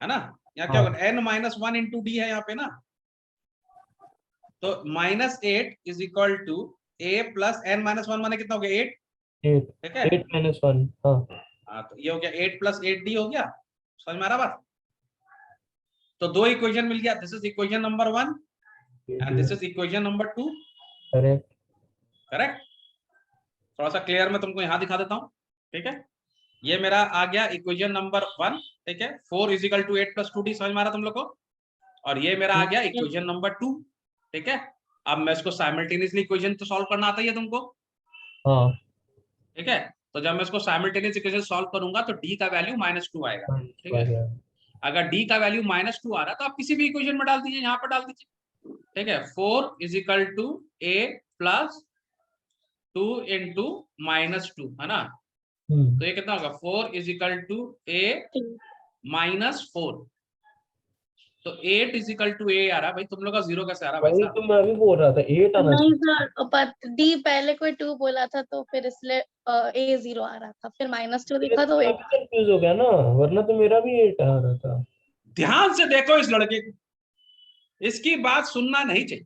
है ना। यहाँ क्या होगा, एन माइनस 1 इंटू डी है यहाँ पे ना, तो -8 is equal to a plus n minus 1, माने कितना हो गया, 8, 8 ठीक है। 8 माइनस 1, हाँ हाँ, तो ये हो गया 8 प्लस 8d हो गया, समझ में आ रहा बात। तो दो इक्वेशन मिल गया, this is equation number 1 and this is equation number 2, correct. Correct. थोड़ा सा क्लियर मैं तुमको यहाँ दिखा देता हूँ, ठीक है। ये मेरा आ गया इक्वेशन नंबर 1, ठीक है, 4 is equal to 8 plus 2d, समझ में आ रहा तुम लोग को। और ये मेरा आ गया इक्वेशन नंबर 2, ठीक है। अब मैं इसको साइमल्टेनियसली इक्वेशन तो सॉल्व करना आता ही है तुमको, हाँ ठीक है। तो जब मैं इसको साइमल्टेनियस इक्वेशन सॉल्व करूंगा तो d का वैल्यू -2 आएगा, ठीक है। अगर d का वैल्यू -2 आ रहा है तो आप किसी भी इक्वेशन में डाल दीजिए, यहाँ पर डाल दीजिए, ठीक है। 4 is equal to a plus 2 into -2, है ना। तो ये कितना होगा, 4 इज इक्वल टू a -4, तो 8 इज इक्वल टू a आ रहा है भाई। तुम लोग का 0 कैसे आ रहा है भाई वही साहब? तो मैं भी बोल रहा था, 8 आना नहीं चाहिए। सर, पर डी पहले कोई 2 बोला था तो फिर इसलिए ए 0 आ रहा था, फिर -2 दिखा तो 8। कंफ्यूज हो गया ना, वरना तो मेरा भी 8 आ रहा था। ध्यान से देखो इस लड़के को, इसकी बात सुनना नहीं चाहिए।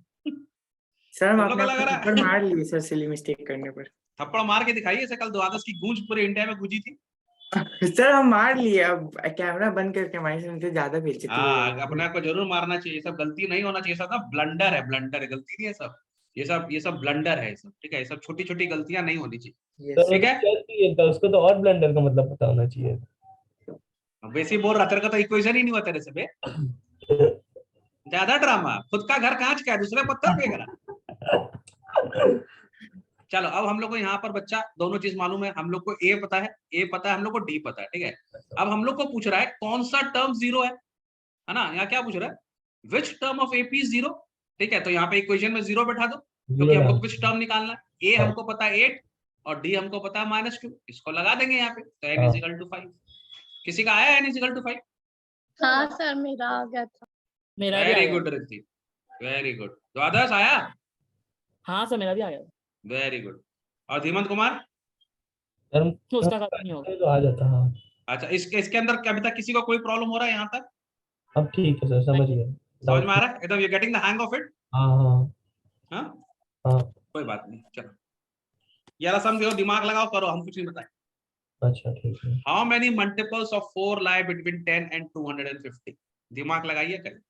सर हम तुम लोग अपने को आप लग को रहा थप्पड़ है मार लिए सर, सिली मिस्टेक करने पर। थप्पड़ मार के दिखाइए इसे, कल द्वादश की गूंज पूरे इंडिया में गूंजी थी। सर हम मार लिए, अब कैमरा बंद करके हमारी से उनसे ज्यादा बेइज्जती हो हाँ, रही अपने है। आप को जरूर मारना चाहिए, ये सब गलती नहीं होना चाहिए, सब ना ब्लंडर है, ब्लंडर है, गलती नहीं है सब, ये सब ब्लंडर है, ये सब, ठीक है। ये सब छोटी छोटी गलतियां नहीं होनी चाहिए, यस सर ठीक उसको है। क्या चाहिए था, उसको तो और ब्लंडर का मतलब पता होना चाहिए। वैसे ही बोल रहा, तेरे का तो इक्वेशन ही नहीं हुआ तेरे से बे, ज्यादा ड्रामा, खुद का घर कांच का है, दूसरे पत्थर फेंक रहा। चलो, अब हम लोग को यहाँ पर बच्चा दोनों चीज मालूम है, हम लोग को ए पता है, ए पता है हम लोग को, डी पता है, ठीक है। अब हम लोग को पूछ रहा है कौन सा टर्म 0 है ना। यहाँ क्या पूछ रहा है, which term of AP is 0, ठीक है। तो यहाँ पे इक्वेशन में 0 बैठा दो, क्योंकि हमको विच टर्म निकालना है। ए हमको पता है 8 और डी हमको पता है -2, इसको लगा देंगे यहाँ पे, तो n इज इक्वल टू 5। किसी का आया n इज इक्वल टू 5? हाँ सर, मेरा आ गया था। मेरा भी आ वेरी गया। Good Riddhi, very good. द्वादश आया, हाँ सर, मेरा भी आ गया। Very good. और धीमंत कुमार, सर उसका खत्म नहीं होगा। तो आ जाता, हाँ। अच्छा, इसके अंदर अभी तक किसी को कोई प्रॉब्लम हो रहा है यहाँ तक, अब ठीक है सर, समझ गया। समझ में आ रहा है एकदम, you getting the hang of it. हाँ हाँ हाँ, हाँ। कोई बात नहीं, चलो यार समझो, दिमाग लगाओ, करो, हम कुछ नहीं बताए। अच्छा ठीक है। How many multiples of 4 lie between 10 and 250? दिमाग लगाइए, करें।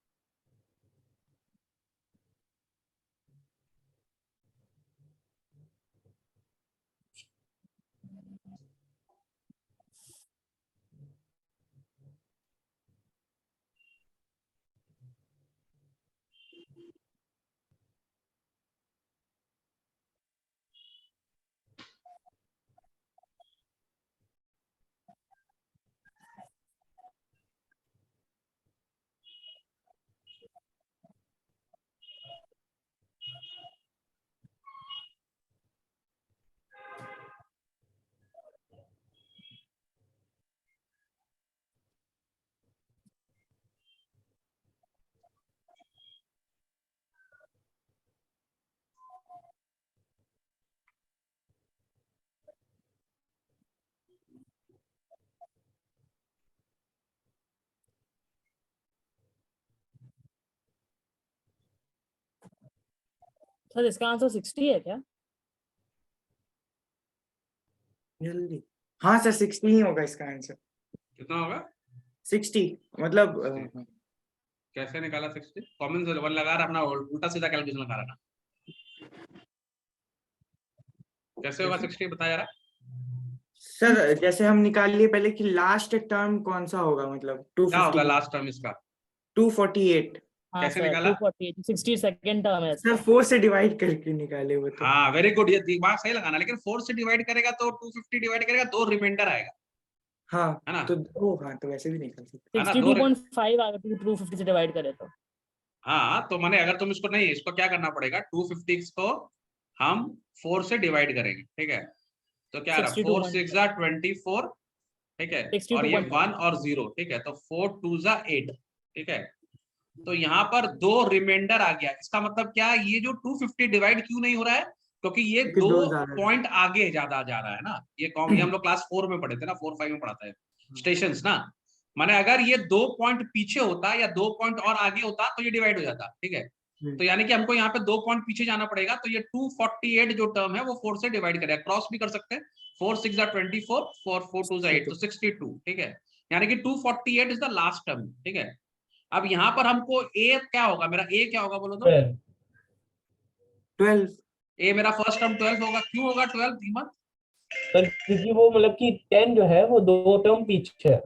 सर इसका आंसर 60 है क्या? जल्दी, हाँ सर 60 ही होगा इसका आंसर। कितना होगा? 60 मतलब 60। कैसे निकाला 60? कॉमन वन लगा रहा, अपना उल्टा सीधा कैलकुलेशन लगा रहा ना। कैसे होगा 60 बताया रहा? सर जैसे हम निकाल लिए पहले कि लास्ट टर्म कौन सा होगा, मतलब क्या होगा 250 लास्ट टर्म इसका? 248। हाँ कैसे सर निकाला? 248 60 सेकंड टर्म है सर इसका। 4 से डिवाइड करके निकाले वो तो। हाँ वेरी गुड, ये दिमाग सही लगाना, लेकिन 4 से डिवाइड करेगा तो 250 डिवाइड करेगा, 2 रिमाइंडर आएगा, हाँ है ना? तो हाँ तो वैसे भी निकाल सकते। है ना? 2 62.5 अगर 250 से डिवाइड करे तो। हाँ तो माने अगर तुम इसको नहीं, इसको क्या करना पड़ेगा, 250 को हम 4 से डिवाइड करेंगे, ठीक है? तो क्या रहा, 4 6 जा 24, ठीक है, और ये 1 और 0, ठीक है, तो 4 2 जा 8, ठीक है। तो यहाँ पर 2 रिमाइंडर आ गया, इसका मतलब क्या, ये जो 250 डिवाइड क्यों नहीं हो रहा है, क्योंकि ये क्योंकि 2 दो ज्यादा है। पॉइंट आगे ज्यादा जा रहा है ना। ये कॉम, ये हम लोग क्लास 4 में पढ़े थे ना, 4 5 में पढ़ाता है स्टेशंस ना। माने अगर ये 2 पॉइंट पीछे होता या 2 पॉइंट और आगे होता तो ये डिवाइड हो जाता, ठीक है। तो यानी कि हमको यहाँ पे 2 पॉइंट पीछे जाना पड़ेगा, तो ये 248 जो टर्म है वो 4 से डिवाइड करेगा, क्रॉस भी कर सकते हैं, 4 6 जा 24, 4 4 2 जा 8, तो 62, ठीक है। यानी कि 248 इज द लास्ट टर्म, ठीक है। अब यहाँ पर हमको ए क्या होगा, मेरा ए क्या होगा बोलो तो? 12। ए मेरा फर्स्ट टर्म 12 होगा, क्यों होगा 12 धीमत? सर क्योंकि वो मतलब कि 10 जो है वो 2 टर्म पीछे है।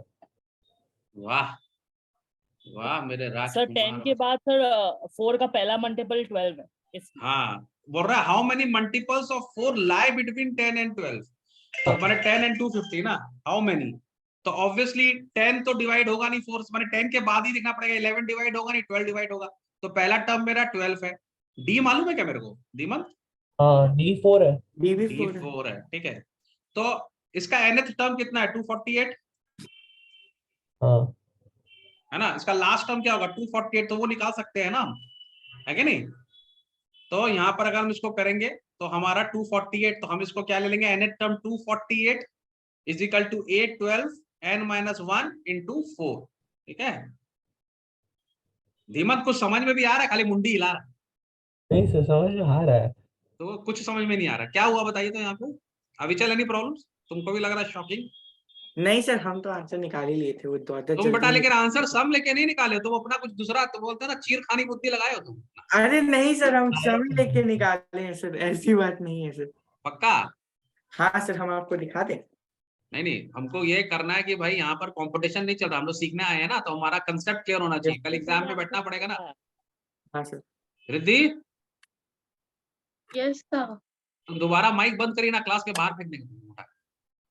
वाह वाह मेरे सर राजकुमार। 10 के बाद सर 4 का पहला मल्टीपल 12 है हाँ बोल रहा है how many multiples of 4 lie between 10 and 12, तो मैंने 10 एंड 250 ना, हाउ मेनी, तो ऑब्वियसली 10 तो डिवाइड होगा नहीं 4 से, मैंने 10 के बाद ही देखना पड़ेगा, 11 डिवाइड होगा नहीं, 12 डिवाइड होगा, तो पहला टर्म मेरा 12 है। डी मालूम है क्या मेरे को धीमत? हाँ D4 है। DB4 है, ठीक है। तो इसका nth टर्म कितना है, 248, हाँ है ना। इसका लास्ट टर्म क्या होगा 248, तो वो निकाल सकते हैं ना हम, है कि नहीं। तो यहाँ पर अगर हम इसको करेंगे तो हमारा 248, तो हम इसको क्या ले लेंगे, nth term 248 is equal to 812 n-1 into 4, ठीक है। धीमत कुछ समझ में भी आ रहा है, खाली मुंडी हिला रहा है? नहीं सर समझ में आ रहा है। तो कुछ समझ में नहीं आ रहा, क्या हुआ बताइए तो यहाँ पे अभी चल एनी प्रॉब्लम्स, तुमको भी लग रहा है शॉकिंग? नहीं सर, हम तो आंसर निकाल ही लिए थे, वो तो तुम बेटा लेकिन आंसर सम लेके नहीं निकाले, तुम अपना कुछ दूसरा, तो बोलते हैं ना चीर खानी बुद्धि लगाए हो तुम। अरे नहीं सर, हम समय लेके निकाले हैं सर, ऐसी बात नहीं है सर। पक्का? हाँ सर, हम आपको दिखा दें। नहीं नहीं, हमको ये करना है कि भाई यहाँ पर कंपटीशन नहीं चल रहा, हम लोग सीखने आए हैं ना, तो हमारा कंसेप्ट क्लियर होना चाहिए, कल एग्जाम में बैठना पड़ेगा ना। हाँ सर। Riddhi yes sir. तुम दोबारा माइक बंद करिए ना, क्लास के बाहर फेंक देंगे।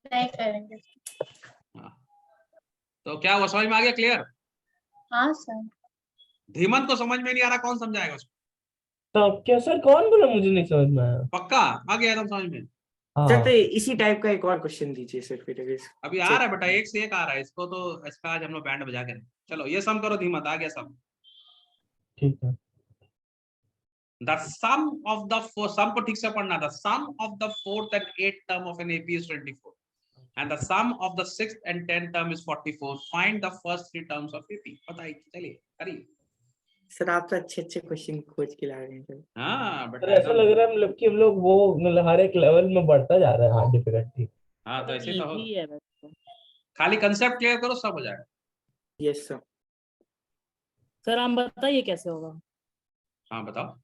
नहीं करेंगे। हाँ। तो क्या हुआ, समझ में आ गया क्लियर? हाँ सर। धीमंत को समझ में नहीं आ रहा, कौन समझाएगा उसको? तो क्या सर कौन बोला, मुझे नहीं समझ में आया। पक्का आ गया एकदम समझ में? सर हाँ तो इसी टाइप का एक और क्वेश्चन दीजिए सर फिर अगर अभी आ रहा है बेटा, एक से एक आ रहा है, इसको तो इसका आज हम लोग बैंड बजा के, चलो ये सम करो धीमत, आ गया सब। ठीक है। The sum of the four, sum को ठीक से पढ़ना, the sum of the 4th and 8th term of an AP is 24 and the sum of the 6th and 10th term is 44. Find the first 3 terms of AP. बताइए, चलिए करिए। Sir आप तो अच्छे अच्छे क्वेश्चन खोज के ला रहे हैं सर। हाँ सर बेटा ऐसा लग रहा है मतलब कि हम लोग वो मतलब हर एक लेवल में बढ़ता जा रहा है, हाँ डिफिकल्टी। हाँ तो ऐसे तो हो, इजी है वैसे तो। खाली कंसेप्ट क्लियर करो सब हो जाएगा। Yes sir. सर हम बताइए कैसे होगा। हाँ बताओ।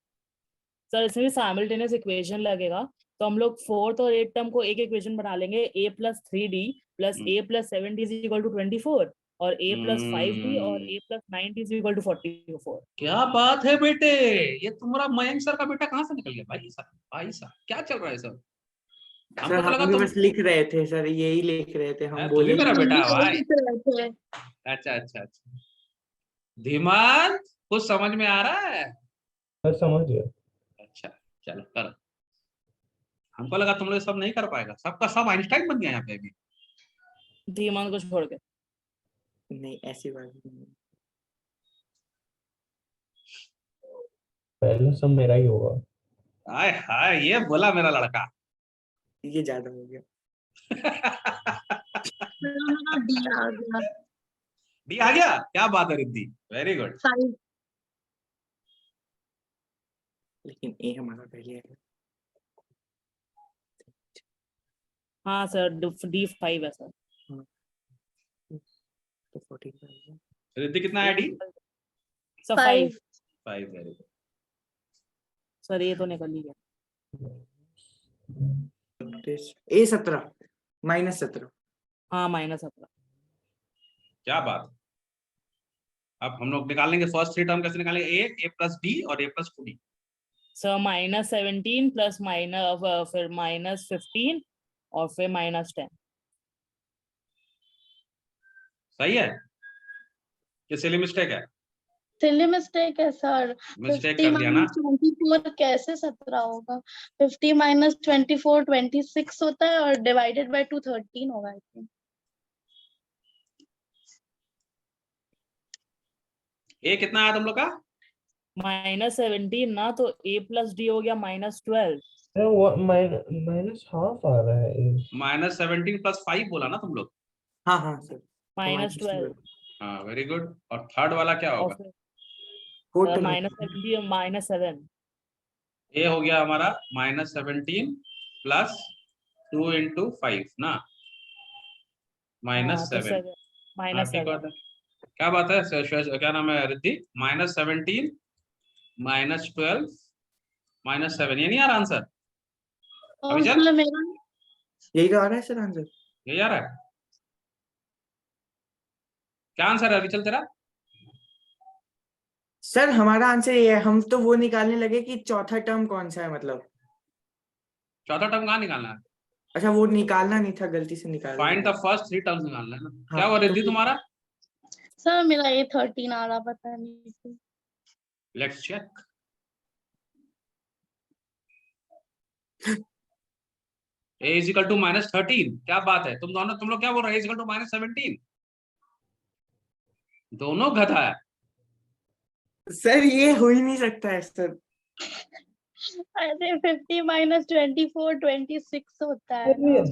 सर इसमें भी साइमल्टेनियस इक्वेशन लगेगा, तो हम लोग 4th और 8th टर्म को एक इक्वेशन बना लेंगे, a plus 3d plus a plus 7d is equal to 24 और a plus 5d और a plus 9d is equal to 44। क्या बात है बेटे, ये तुम्हारा मयंक सर का बेटा कहाँ से निकल गया भाई साहब, भाई साहब क्या चल रहा है सर? सर हमको तो लगा हम भी तुम, बस लिख रहे थे सर, यही लिख रहे थे, हम तू भी बोले मेरा बेटा है भाई। थे। अच्छा अच्छा अच्छा, धीमान कुछ समझ में आ रहा है? सर समझ गया। अच्छा चलो करो, हमको लगा तुम लोग सब नहीं कर पाएगा, सबका सब आइंस्टाइन बन गया यहाँ पे भी। धीमान को छोड़ के। नहीं ऐसी बात नहीं। पहले सब मेरा ही होगा। हाय हाय, ये बोला मेरा लड़का। ये ज्यादा हो गया। मेरा डी आ गया। डी आ गया, क्या बात है रिद्धि, वेरी गुड। 5। लेकिन ए हमारा पहले है। हाँ सर, D5 है सर। तो 45 है। रिद्धि कितना है D? Sir 5 5 5 very good. Sir, ये तो निकल ही गया। ए 17 -17। हाँ -17। क्या बात। अब हम लोग निकालेंगे फर्स्ट थ्री टर्म कैसे निकालेंगे? ए प्लस डी और a plus 2d। Sir -17 plus फिर -15 और फिर -10। सही है कि सिली मिस्टेक है? सिली मिस्टेक है सर। मिस्टेक 50 कर दिया ना। -24 कैसे 17 होगा? 50 - 24 26 होता है और डिवाइडेड बाय 2 13 होगा आई थिंक। ए कितना आया तुम लोग का? -17 ना, तो A प्लस डी हो गया -12। वो माइनस हाफ आ रहा है। -17 + 5 बोला ना तुम लोग? हाँ हाँ सर। -12 हाँ वेरी गुड। और थर्ड वाला क्या और होगा? फिर फोर्थ -17 और -7। ए हो गया हमारा -17 + 2 × 5 ना, हाँ तो -7। हाँ ठीक -7। बात है। क्या बात है क्या नाम है रिद्धि? -17 -12 -7, ये नहीं आ रहा आंसर? और अभी चल, मतलब मेरा यही तो आ रहा है सर आंसर। यही आ रहा है। क्या आंसर है अभी चल तेरा? सर हमारा आंसर ये है, हम तो वो निकालने लगे कि चौथा टर्म कौन सा है मतलब। चौथा टर्म कहाँ निकालना है? अच्छा वो निकालना नहीं था, गलती से निकाल फाइंड द दिया। फर्स्ट थ्री टर्म्स निकालना है ना। हाँ, क्या हुआ तो रिद्धि फिर- तुम्हारा? सर मेरा ये 13 आ रहा, पता नहीं क्यों। Let's check. a = -13। क्या बात है, तुम लोग क्या बोल रहे हो? a = -17। दोनों गधा है। सर ये हो ही नहीं सकता है सर। अरे 50 - 24 26 होता है ना।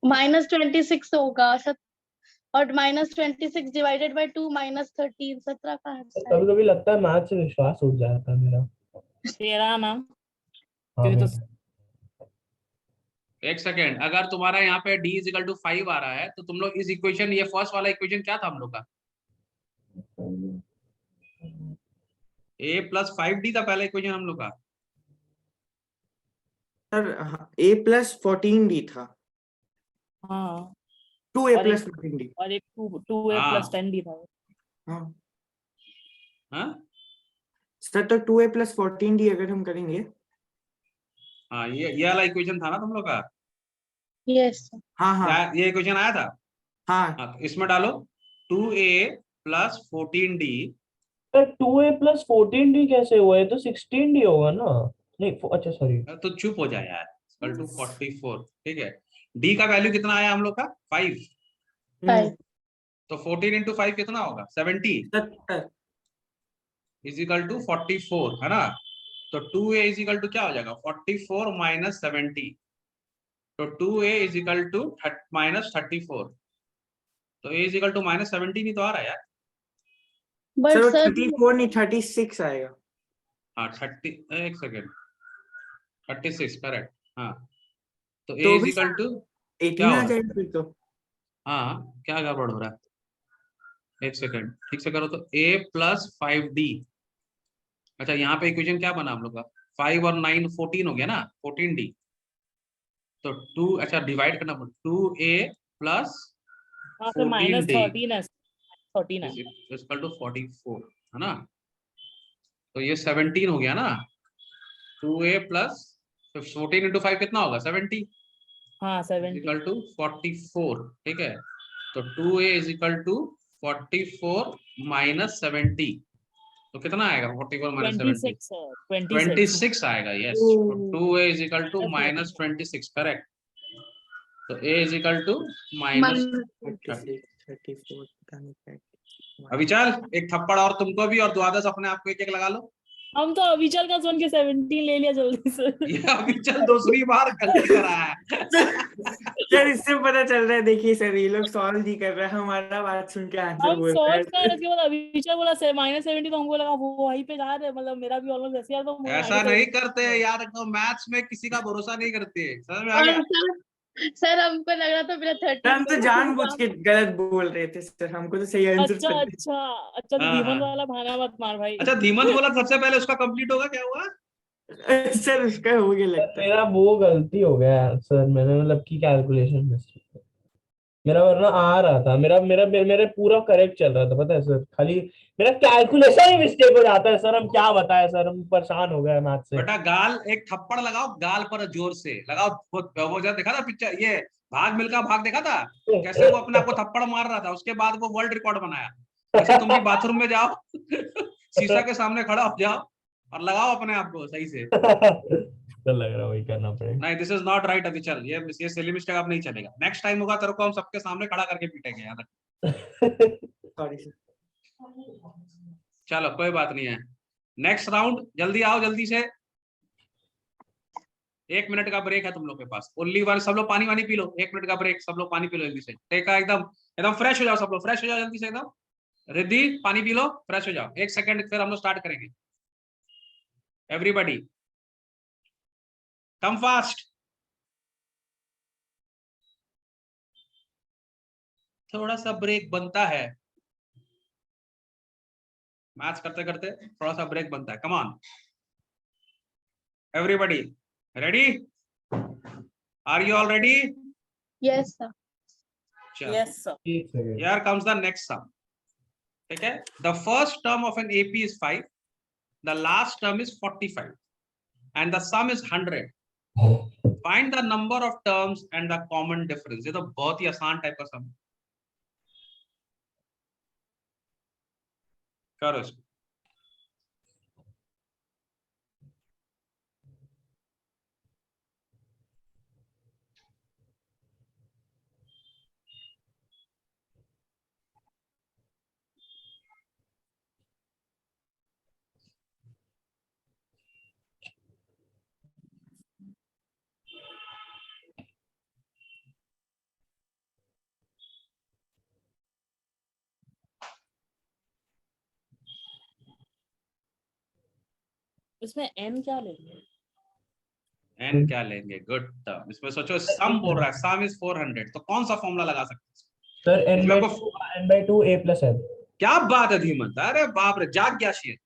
-26 होगा और -26 डिवाइडेड बाय 2 -13 17 का आंसर है। कभी कभी लगता है मैथ से विश्वास उठ जाता है मेरा। तेरा ना, हाँ क्योंकि तो मेरा। एक सेकेंड, अगर तुम्हारा यहाँ पे d = 5 आ रहा है तो तुम लोग इस इक्वेशन, ये फर्स्ट वाला इक्वेशन क्या था हम लोग का? a + 5d था पहला इक्वेशन हम लोग का। सर a + 14d था। हाँ 2a और + एक 14d। और एक 2a हाँ। + 10d था। हाँ हाँ सर, तो 2a + 14d अगर हम करेंगे। हाँ, ये वाला इक्वेशन था ना तुम लोग का? यस हाँ हाँ ये इक्वेशन आया था। हाँ हाँ तो इसमें डालो 2a + 14d। 2a + 14d कैसे हुआ? है तो 16d होगा ना। नहीं अच्छा सॉरी। तो चुप हो जाए यार। = 44। ठीक है। d का वैल्यू कितना आया हम लोग का? 5। 5 तो 14 × 5 कितना होगा? 70 70। = 44 है ना। तो 2a = क्या हो जाएगा? 44 - 70। तो 2a = -34। तो a = -17 ही तो आ रहा है यार। बट सर वो सर 34 नहीं 36 आएगा। हाँ 30, एक सेकेंड, 36 करेक्ट। हाँ तो a तो भी = क्या 18 आ होगा? जाएगा फिर तो। हाँ क्या गड़बड़ हो रहा है? एक सेकेंड ठीक से करो तो a + 5d। अच्छा यहाँ पे इक्वेशन क्या बना हम लोग का? 5 और 9 14 हो गया ना, 14d। तो 2, अच्छा डिवाइड करना पड़ेगा, 2a + हाँ फिर 14d -13 है। 13 है। = 44 है ना। तो ये 17 हो गया ना। 2a + 14 × 5 कितना होगा? 70 हाँ 70। = 44। ठीक है। तो 2a = 44 - 70। तो कितना आएगा 44 - 70? 26 है, 26। 26 आएगा। यस। तो 2a = -26 करेक्ट। तो a = -30। 34 पता नहीं क्या है। अभी चल एक थप्पड़ और तुमको भी, और द्वादश अपने आप को एक लगा लो। हम तो अविचल का सुन के 17 ले लिया जल्दी से। ये अभी चल दूसरी बार गलती करा है। सर इससे पता चल रहा है, देखिए सर ये लोग सॉल्व नहीं कर रहे हैं, हमारा बात सुन के आंसर हम बोल रहे सोच कर हैं। उसके बाद अभिषेक बोला -70 तो हमको लगा वो वहीं पे जा रहे हैं, मतलब मेरा भी ऑलमोस्ट ऐसे यार, तो ऐसा नहीं करते याद रखो, मैथ्स में किसी का भरोसा नहीं करते, समझ में आ और गया? सर हमको लग रहा था मेरा सर 13 हम तो जानबूझ के गलत बोल रहे थे सर, हमको तो सही आंसर अच्छा पता अच्छा अच्छा, तो हाँ धीमन हाँ। वाला बहाना मत मार भाई। अच्छा धीमंत बोला सबसे पहले, उसका कंप्लीट होगा, क्या हुआ? है। सर उसका हो गया लगता है। मेरा वो गलती हो गया सर, मैंने मतलब की कैलकुलेशन मिस्टेक, मेरा वरना आ रहा था, मेरा मेरा मेरे पूरा करेक्ट चल रहा था, पता है सर, खाली मेरा कैलकुलेशन ही मिस्टेक हो जाता है सर, हम क्या बताएं सर, हम परेशान हो गए मैथ से। बेटा गाल, एक थप्पड़ लगाओ गाल पर जोर से लगाओ। वो जब देखा था पिक्चर, ये भाग मिल्खा भाग देखा था, कैसे वो अपने आप को थप्पड़ मार रहा था, उसके बाद वो वर्ल्ड रिकॉर्ड बनाया। वैसे तुम भी बाथरूम में जाओ, शीशा के सामने खड़ा हो जाओ और लगाओ अपने आप को सही से। तो लग रहा है वही करना पड़ेगा। नहीं, दिस इज नॉट राइट। अभी चल, ये सिली मिस्टेक अब नहीं चलेगा, नेक्स्ट टाइम होगा तेरे को हम सबके सामने खड़ा करके पीटेंगे, याद रख। Sorry sir. चलो कोई बात नहीं है, नेक्स्ट राउंड, जल्दी आओ जल्दी से। 1 मिनट का ब्रेक है तुम लोग के पास, ओनली वन। सब लोग पानी वानी पी लो, 1 मिनट का ब्रेक, सब लोग पानी पी लो जल्दी से, टेका एकदम एकदम फ्रेश हो जाओ, सब लोग फ्रेश हो जाओ जल्दी से एकदम। रिद्धि पानी पी लो, फ्रेश हो जाओ, 1 सेकंड फिर हम लोग स्टार्ट करेंगे। Everybody come fast. थोड़ा सा ब्रेक बनता है, मैथ्स करते करते थोड़ा सा ब्रेक बनता है। Come on everybody, ready? Are you all ready? Yes sir. चलो, यस सर। एक second. here comes the next sum. ठीक है, the first term of an AP is 5, the last term is 45 and the sum is 100. Find the number of terms and the common difference. ये तो बहुत ही आसान type का सम, करो इसको। इसमें n क्या लेंगे? n क्या लेंगे? Good term. इसमें सोचो सम बोल रहा है, सम इज 400, तो कौन सा फॉर्मूला लगा सकते हैं? सर इसमें आपको n/2 a + n। क्या बात है धीमंत, अरे बाप रे, जाग गया शेर,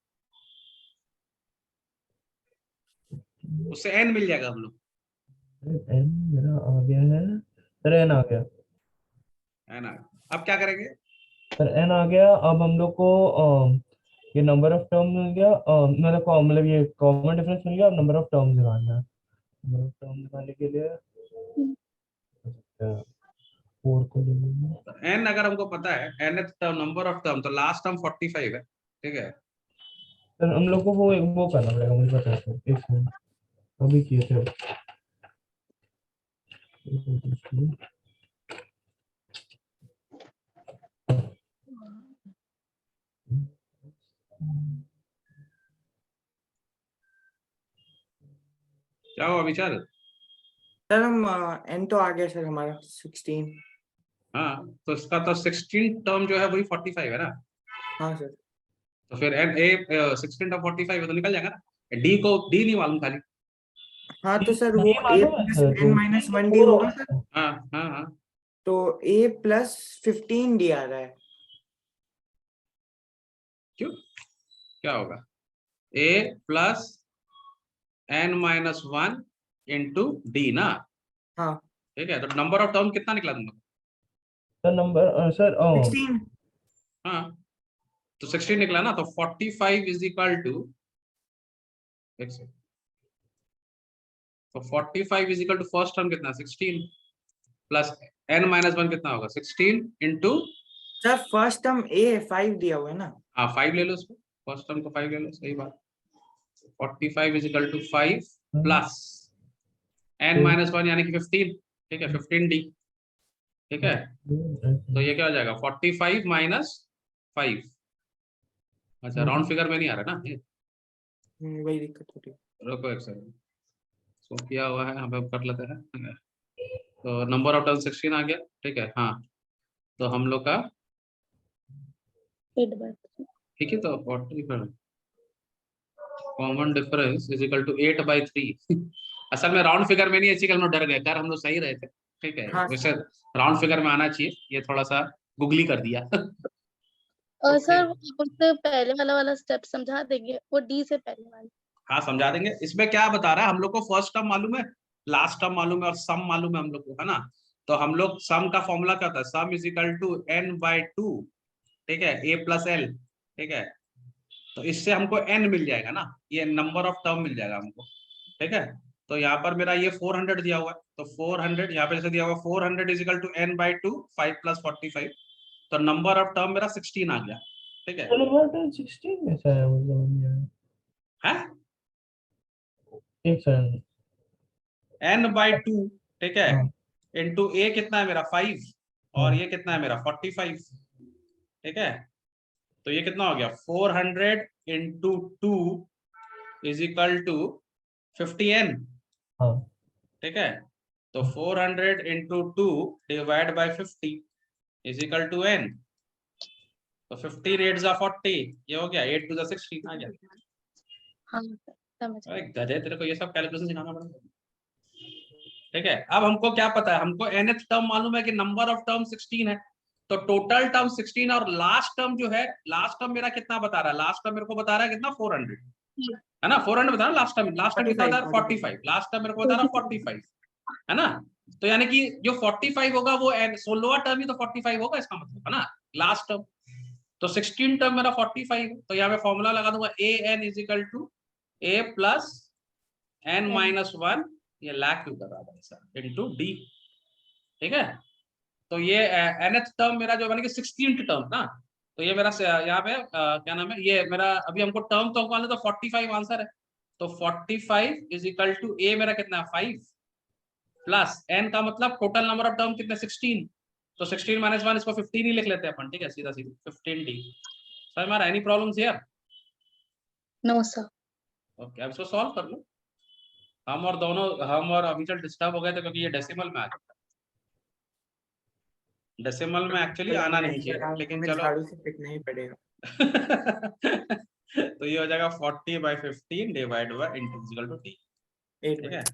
उससे n मिल जाएगा हम लोग। n मेरा आ गया है सर, n आ गया है ना? अब क्या करेंगे? सर, n आ गया। अब हम लोग को ये नंबर ऑफ टर्म मिल गया, मतलब ये कॉमन डिफरेंस मिल गया। अब नंबर ऑफ टर्म्स निकालना है, नंबर ऑफ टर्म निकालने के लिए 4 को ले लेंगे। n अगर हमको पता है, nth term number of term, तो लास्ट टर्म 45 है, ठीक है। सर हम लोग को वो करना पड़ेगा, मुझे पता है सर, एक मिनट अभी किए थे। क्या हुआ विचार? सर हम n तो आ गया सर हमारा 16। हाँ, तो इसका तो 16 टर्म जो है वही 45 है ना, हाँ सर। तो फिर n a 16 टर्म 45 है तो निकल जाएगा ना। d को d नहीं मालूम खाली। हाँ तो सर ये वो a मालूम है plus sir, n minus 1d होगा सर, हाँ हाँ हाँ, तो a प्लस 15d आ रहा है। क्यों, क्या होगा? a plus n-1 into d ना, हाँ ठीक है। तो नंबर ऑफ टर्म कितना निकला तुम लोग? Sir number sir 16। हाँ, तो 16 निकला ना, तो 45 इज इक्वल टू, तो 45 is equal to first term कितना 16 प्लस n-1 कितना होगा 16 into, sir first term a 5 दिया हुआ है ना। हाँ 5 ले लो उसको, फर्स्ट टर्म को 5 ले लो, सही बात। 45 is equal to 5 plus n-1 यानी कि 15, ठीक है, 15d, ठीक है। तो ये क्या हो जाएगा 45 माइनस 5। अच्छा, राउंड फिगर में नहीं आ रहा ना ये, वही दिक्कत हो रही है। रुको एक सेकंड, सो किया हुआ है, हम कर लेते हैं। तो नंबर ऑफ टर्म 16 आ गया, ठीक है। हाँ, तो हम लोग का 8 by 3। ठीक है, तो 40 common difference is equal to 8/3। असल में राउंड फिगर में नहीं, इसी हम लोग डर गए, कर हम लोग सही रहे थे, ठीक है। हाँ वैसे राउंड फिगर में आना चाहिए, ये थोड़ा सा गुगली कर दिया। और ओके, सर उससे पहले वाला स्टेप समझा देंगे, वो डी से पहले वाला। हाँ समझा देंगे। इसमें क्या बता रहा है, हम लोग को फर्स्ट टर्म मालूम है, लास्ट टर्म मालूम है और सम मालूम है हम लोग को, है ना। तो हम लोग सम का फॉर्मूला क्या होता है, सम इज इक्वल टू n/2, ठीक है, a+l, ठीक है। तो इससे हमको n मिल जाएगा ना, ये नंबर ऑफ टर्म मिल जाएगा हमको, ठीक है। तो यहाँ पर मेरा ये 400 दिया हुआ है, तो 400 यहाँ पे जैसे दिया हुआ 400 इज इक्वल टू n/2, 5 + 45, तो नंबर ऑफ टर्म मेरा 16 आ गया, ठीक है। नंबर 16 कैसा है, मुझे समझ नहीं आया। है एक सेकंड। n/2, ठीक है, हाँ इंटू a कितना है मेरा 5, और हाँ ये कितना है मेरा 45, ठीक है। तो ये कितना हो गया 400 into 2 is equal to 50n, हाँ ठीक है। तो 400 into 2 divide by 50 is equal to n, तो 50 8 जा 40, ये हो गया 8 2 जा 16 आ गया। हाँ सर, समझ अरे गए। गधे, तेरे को ये सब कैलकुलेशन सिखाना पड़ेगा, ठीक है। अब हमको क्या पता है, हमको nth टर्म मालूम है कि नंबर ऑफ टर्म 16 है, तो टोटल टर्म 16 और लास्ट टर्म जो है, लास्ट टर्म मेरा कितना बता रहा है, लास्ट टर्म मेरे को बता रहा है कितना 400, है ना। 400 बता रहा है लास्ट टर्म कितना बता रहा है 45, लास्ट टर्म मेरे को बता रहा है 45, है ना। तो यानी कि जो 45 होगा वो 16वां टर्म ही तो 45 होगा, इसका मतलब, है ना, लास्ट टर्म। तो 16 टर्म मेरा 45 है, तो यहाँ पे फॉर्मूला लगा दूंगा an is equal to a plus n-1, ये लैक क्यों कर रहा है सर, इंटू डी, ठीक है। तो ये nth टर्म मेरा जो, यानी कि 16th टर्म ना, तो ये मेरा यहाँ पे क्या नाम है, ये मेरा अभी हमको टर्म तो हमको, तो 45 आंसर है। तो 45 इज इक्वल टू a मेरा कितना है 5, प्लस n का मतलब टोटल नंबर ऑफ टर्म कितने 16, तो 16 - 1 इसको 15 ही लिख लेते हैं अपन, ठीक है, सीधा सीधा 15d। सर हमारा any problems here? No sir. Okay, अब इसको सॉल्व कर लो। हम और अभिचल डिस्टर्ब हो गए थे क्योंकि ये डेसिमल में आ गया, डेसिमल में एक्चुअली आना नहीं चाहिए, लेकिन हमें चलो। झाड़ू से पिटना ही पड़ेगा। तो ये हो जाएगा 40/15 divide by integral to d, 8 ठीक है। by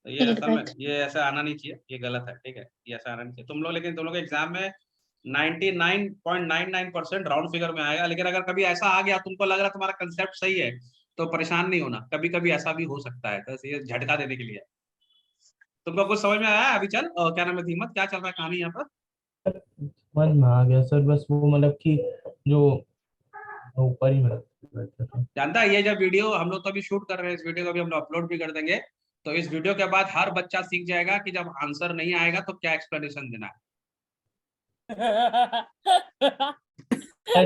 तो ये 8 असल by में ये ऐसे आना नहीं चाहिए, ये गलत है, ठीक है, ये ऐसा आना नहीं चाहिए तुम लोग, लेकिन तुम लोग एग्जाम में 99.99% राउंड फिगर में आएगा। लेकिन अगर कभी ऐसा आ गया तुमको लग रहा है तुम्हारा कंसेप्ट सही है, तो परेशान नहीं होना, कभी कभी ऐसा भी हो सकता है, तो ये झटका देने के लिए। तुमको कुछ समझ में आया अभी? चल क्या नाम है, धीमत, क्या चल रहा है कहानी यहाँ पर? समझ में आ गया सर, बस वो मतलब कि जो ऊपर ही में जानता है, ये जब वीडियो हम लोग तो अभी शूट कर रहे हैं, इस वीडियो को भी हम लोग अपलोड भी कर देंगे, तो इस वीडियो के बाद हर बच्चा सीख जाएगा कि जब आंसर नहीं आएगा तो क्या एक्सप्लेनेशन देना है।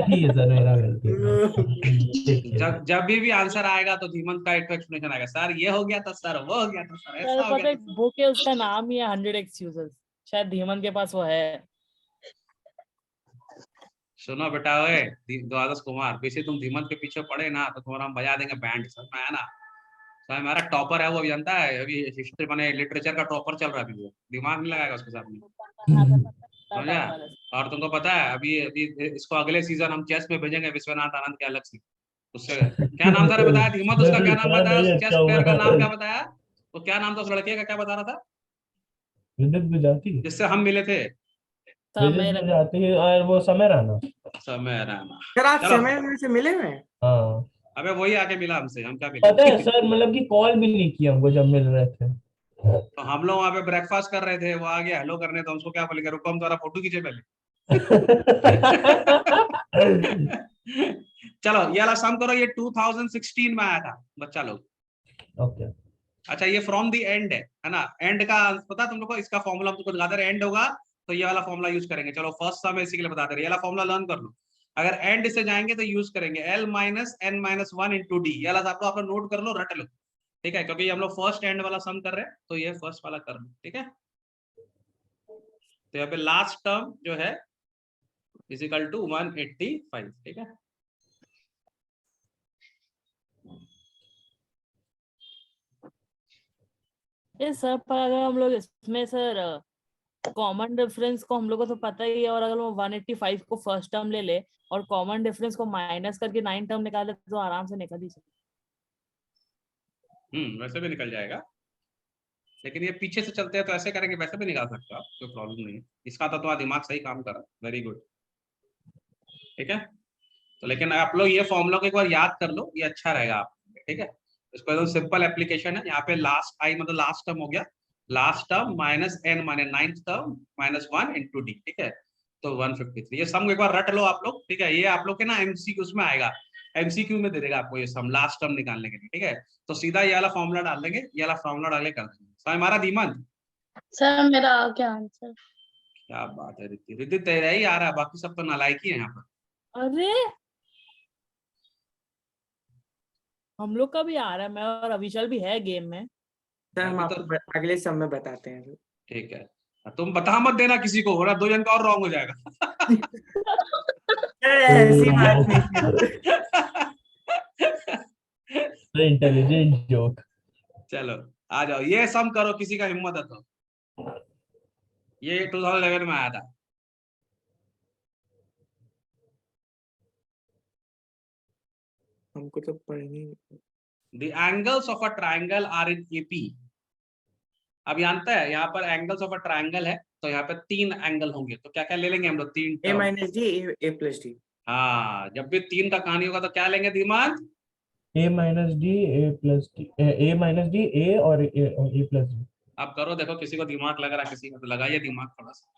ठीक है सर, मेरा गलती है। जब भी आंसर आएगा तो धीमंत का एक एक्सप्लेनेशन आएगा, सर ये हो गया था, सर वो हो गया था, सर सर ऐसा हो पता गया है था। बुक है, उसका नाम ही है 100 एक्सक्यूजेस, शायद धीमन के पास वो है। सुनो बेटा, ओए द्वादश कुमार, वैसे तुम धीमंत के पीछे पड़े ना तो तुम्हारा हम बजा देंगे बैंड, सर मैं है ना। सर हमारा टॉपर है वो, अभी जानता है, अभी हिस्ट्री माने लिटरेचर का टॉपर चल रहा है अभी, वो दिमाग नहीं लगाएगा उसके साथ में, समझा। और तुमको पता है अभी अभी इसको अगले सीजन हम चेस में भेजेंगे विश्वनाथ आनंद के अलग से, उससे क्या नाम था बताया धीमत, उसका क्या नाम बताया, उस चेस प्लेयर का नाम क्या बताया, वो क्या नाम था उस लड़के का, क्या बता रहा था विदित गुजराती, जिससे हम मिले थे? विदित गुजराती और वो समय राणा। समय राणा। सर आप चलो, समय में से मिले हुए हैं? हाँ अबे वही आके मिला हमसे, हम क्या पता है मिले। सर, मतलब कि कॉल भी नहीं किया हमको जब मिल रहे थे। तो हम लोग वहां पे ब्रेकफास्ट कर रहे थे, वो आ गया हेलो करने, तो हमको क्या बोलेगा, रुको हम तुम्हारा फोटो खींचे पहले। चलो ये वाला सम करो, ये 2016 में आया था बच्चा लोग। ओके अच्छा, ये फ्रॉम दी एंड है ना, एंड का पता तुम लोग को, इसका फॉर्मूला हम तुमको दिखा दे रहे, एंड होगा तो ये वाला फॉर्मूला यूज करेंगे। चलो फर्स्ट सम इसी के लिए बता दे रहे, ये वाला फॉर्मूला लर्न कर लो। अगर एंड से जाएंगे तो यूज करेंगे l - n - 1 इंटू डी, ये वाला आप लोग नोट कर लो, रट लो, ठीक है, क्योंकि हम लोग फर्स्ट एंड वाला सम कर रहे हैं, तो ये फर्स्ट वाला कर लो, ठीक है। तो यहाँ पे लास्ट टर्म जो है इज इक्वल टू 185, ठीक है। ये सर पर अगर हम लोग इसमें सर कॉमन डिफरेंस को हम लोग को तो पता ही है, और अगर वो 185 को फर्स्ट टर्म ले ले और कॉमन डिफरेंस को माइनस करके 9 टर्म निकाले तो आराम से निकल ही सकते। वैसे भी निकल जाएगा, लेकिन ये पीछे से चलते हैं तो ऐसे करेंगे, वैसे भी निकाल सकते हो आप, कोई प्रॉब्लम नहीं है। इसका तो तुम्हारा दिमाग सही काम कर रहा है, वेरी गुड। ठीक है, तो लेकिन आप लोग ये फॉर्मूला को एक बार याद कर लो, ये अच्छा रहेगा आप। ठीक है, इसको एकदम सिंपल एप्लीकेशन है। यहाँ पे लास्ट आई मतलब लास्ट टर्म हो गया, लास्ट टर्म माइनस एन माने ninth term minus 1 into d. ठीक है, तो 153 ये सम एक बार रट लो आप लोग। ठीक है, ये आप लोग के ना एमसीक्यू उसमें आएगा, एमसीक्यू में दे देगा आपको ये सम लास्ट टर्म निकालने के लिए। ठीक है, तो सीधा ये वाला फॉर्मूला डाल देंगे, ये वाला फॉर्मूला डाल के कर देंगे। समझ हमारा धीमंत? सर मेरा आ गया आंसर। क्या बात है रिद्धि, रिद्धि तेरा ही आ रहा है, बाकी सब तो नालायकी है यहाँ पर। अरे हम लोग का भी आ रहा है, मैं और अविचल भी है गेम में। सर हम अभी तो आपको अगले सब में बताते हैं। ठीक है, तुम बता मत देना किसी को, वरना 2 जन का और रॉन्ग हो जाएगा। ऐसी बात नहीं है। Intelligent joke. चलो आ जाओ, ये सम करो, किसी का हिम्मत है तो। ये 2011 में आया था। हमको तो पढ़नी। The angles of a triangle are in AP। अब जानता है यहाँ पर एंगल्स ऑफ अ ट्रायंगल है, तो यहाँ पे 3 एंगल होंगे, तो क्या क्या ले लेंगे हम लोग? 3 a minus d a plus d. हाँ, जब भी 3 का कहानी होगा तो क्या लेंगे दिमाग? A minus d a plus d, a minus d a और ए प्लस डी। आप करो, देखो किसी को दिमाग लग रहा है, किसी को तो लगाइए दिमाग थोड़ा सा।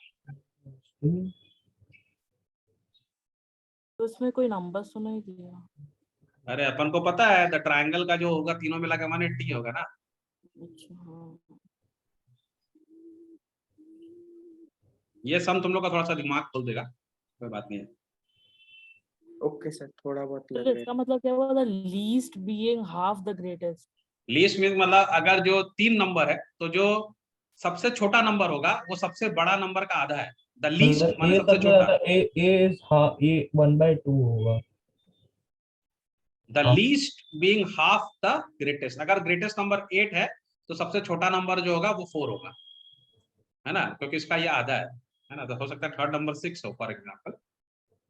तो उसमें कोई नंबर तो नहीं दिया? अरे अपन को पता है, द ट्रायंगल का जो होगा तीनों मिला के 180 होगा ना। अच्छा हाँ। ये सम तुम लोग का थोड़ा सा दिमाग खोल देगा, कोई बात नहीं है। ओके सर, थोड़ा बहुत तो लग रहा इसका मतलब क्या हुआ? The least being half the greatest. Least mean मतलब अगर जो 3 नंबर है तो जो सबसे छोटा नंबर होगा वो सबसे बड़ा नंबर का आधा है। द लीस्ट माने ए सबसे सबसे छोटा, ज्यादा ए इज हां ए 1/2 होगा। द हाँ। Least being half the greatest. अगर ग्रेटेस्ट नंबर 8 है तो सबसे छोटा नंबर जो होगा वो 4 होगा, है ना, क्योंकि इसका ये आधा है ना। तो हो सकता है थर्ड नंबर 6 हो फॉर एग्जांपल।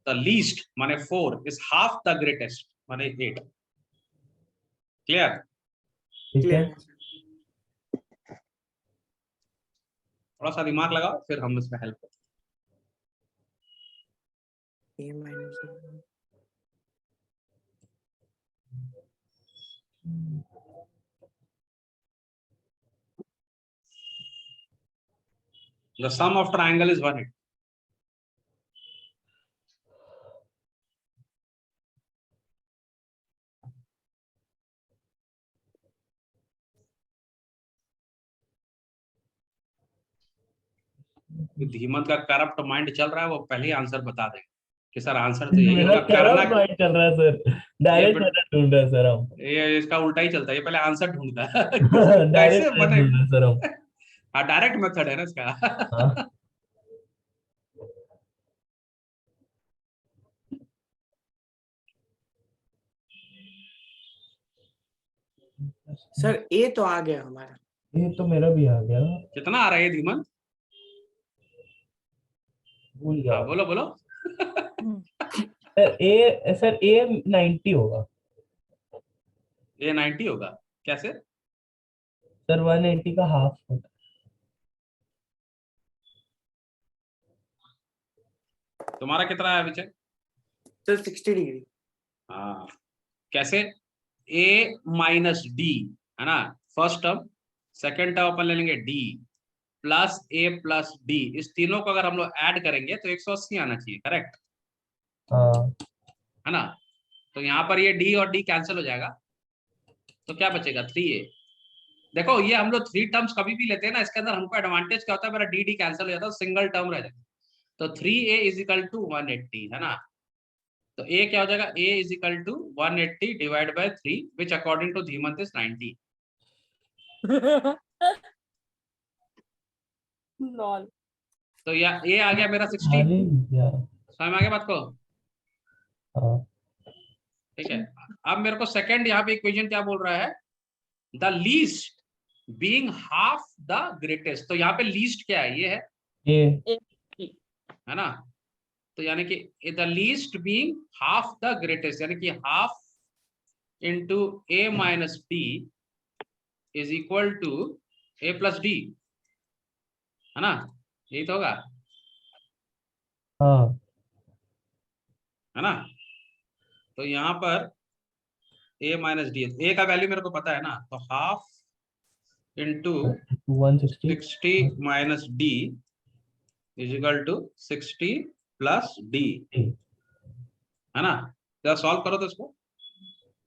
द लीस्ट माने 4 इज हाफ द ग्रेटेस्ट माने 8। क्लियर? ठीक है। थोड़ा सा दिमाग लगाओ, फिर हम इसमें हेल्प करते ए माइनस हैं। The sum of triangle is 180। धीमत का करप्ट माइंड चल रहा है, वो पहले ही आंसर बता देंगे कि सर आंसर तो यही मेरा होगा। करना करंट माइंड चल रहा है सर, डायरेक्ट मेथड ढूंढ रहे हैं सर हम। ये इसका उल्टा ही चलता है, ये पहले आंसर ढूंढता है। डायरेक्ट कैसे ढूंढ बने? रहे हैं सर हम। हाँ, डायरेक्ट मेथड है ना इसका। हाँ। सर ए तो आ गया हमारा। ये तो मेरा भी आ गया, कितना आ रहा है ये धीमन? भूल हाँ गया। बोलो बोलो। सर ए 90 होगा। ये 90 होगा कैसे? सर 180 का हाफ होता तुम्हारा कितना है विजय? Sir 60 degree. हाँ, कैसे? ए माइनस डी है ना फर्स्ट टर्म, सेकेंड टर्म अपन ले लेंगे डी प्लस ए प्लस डी। इस तीनों को अगर हम लोग ऐड करेंगे तो 180 आना चाहिए, करेक्ट हाँ। है ना। तो यहाँ पर ये डी और डी कैंसिल हो जाएगा, तो क्या बचेगा? 3a। देखो ये हम लोग 3 टर्म्स कभी भी लेते हैं ना, इसके अंदर हमको एडवांटेज क्या होता है, मेरा डी डी कैंसिल हो जाता है, सिंगल टर्म रह जाता है। तो 3a इज इक्वल टू 180 है ना। तो a क्या हो जाएगा? a is equal to 180 divide by 3 which according to Dhimant is 90। Lol. तो या a आ गया मेरा 60। अरे यार। समझ में आ गया बात को? हाँ। ठीक है, अब मेरे को सेकंड यहाँ पे इक्वेशन क्या बोल रहा है? The least being half the greatest. तो यहाँ पे लीस्ट क्या है? ये है ए है ना। तो यानी कि the least being half the greatest, यानी कि half into a minus d is equal to a plus d, है ना, यही तो होगा, हाँ है ना। तो यहाँ पर ए माइनस डी, ए का वैल्यू मेरे को पता है ना, तो half into 160 60 minus d is equal to 60 plus d, है ना। जरा सॉल्व करो तो इसको,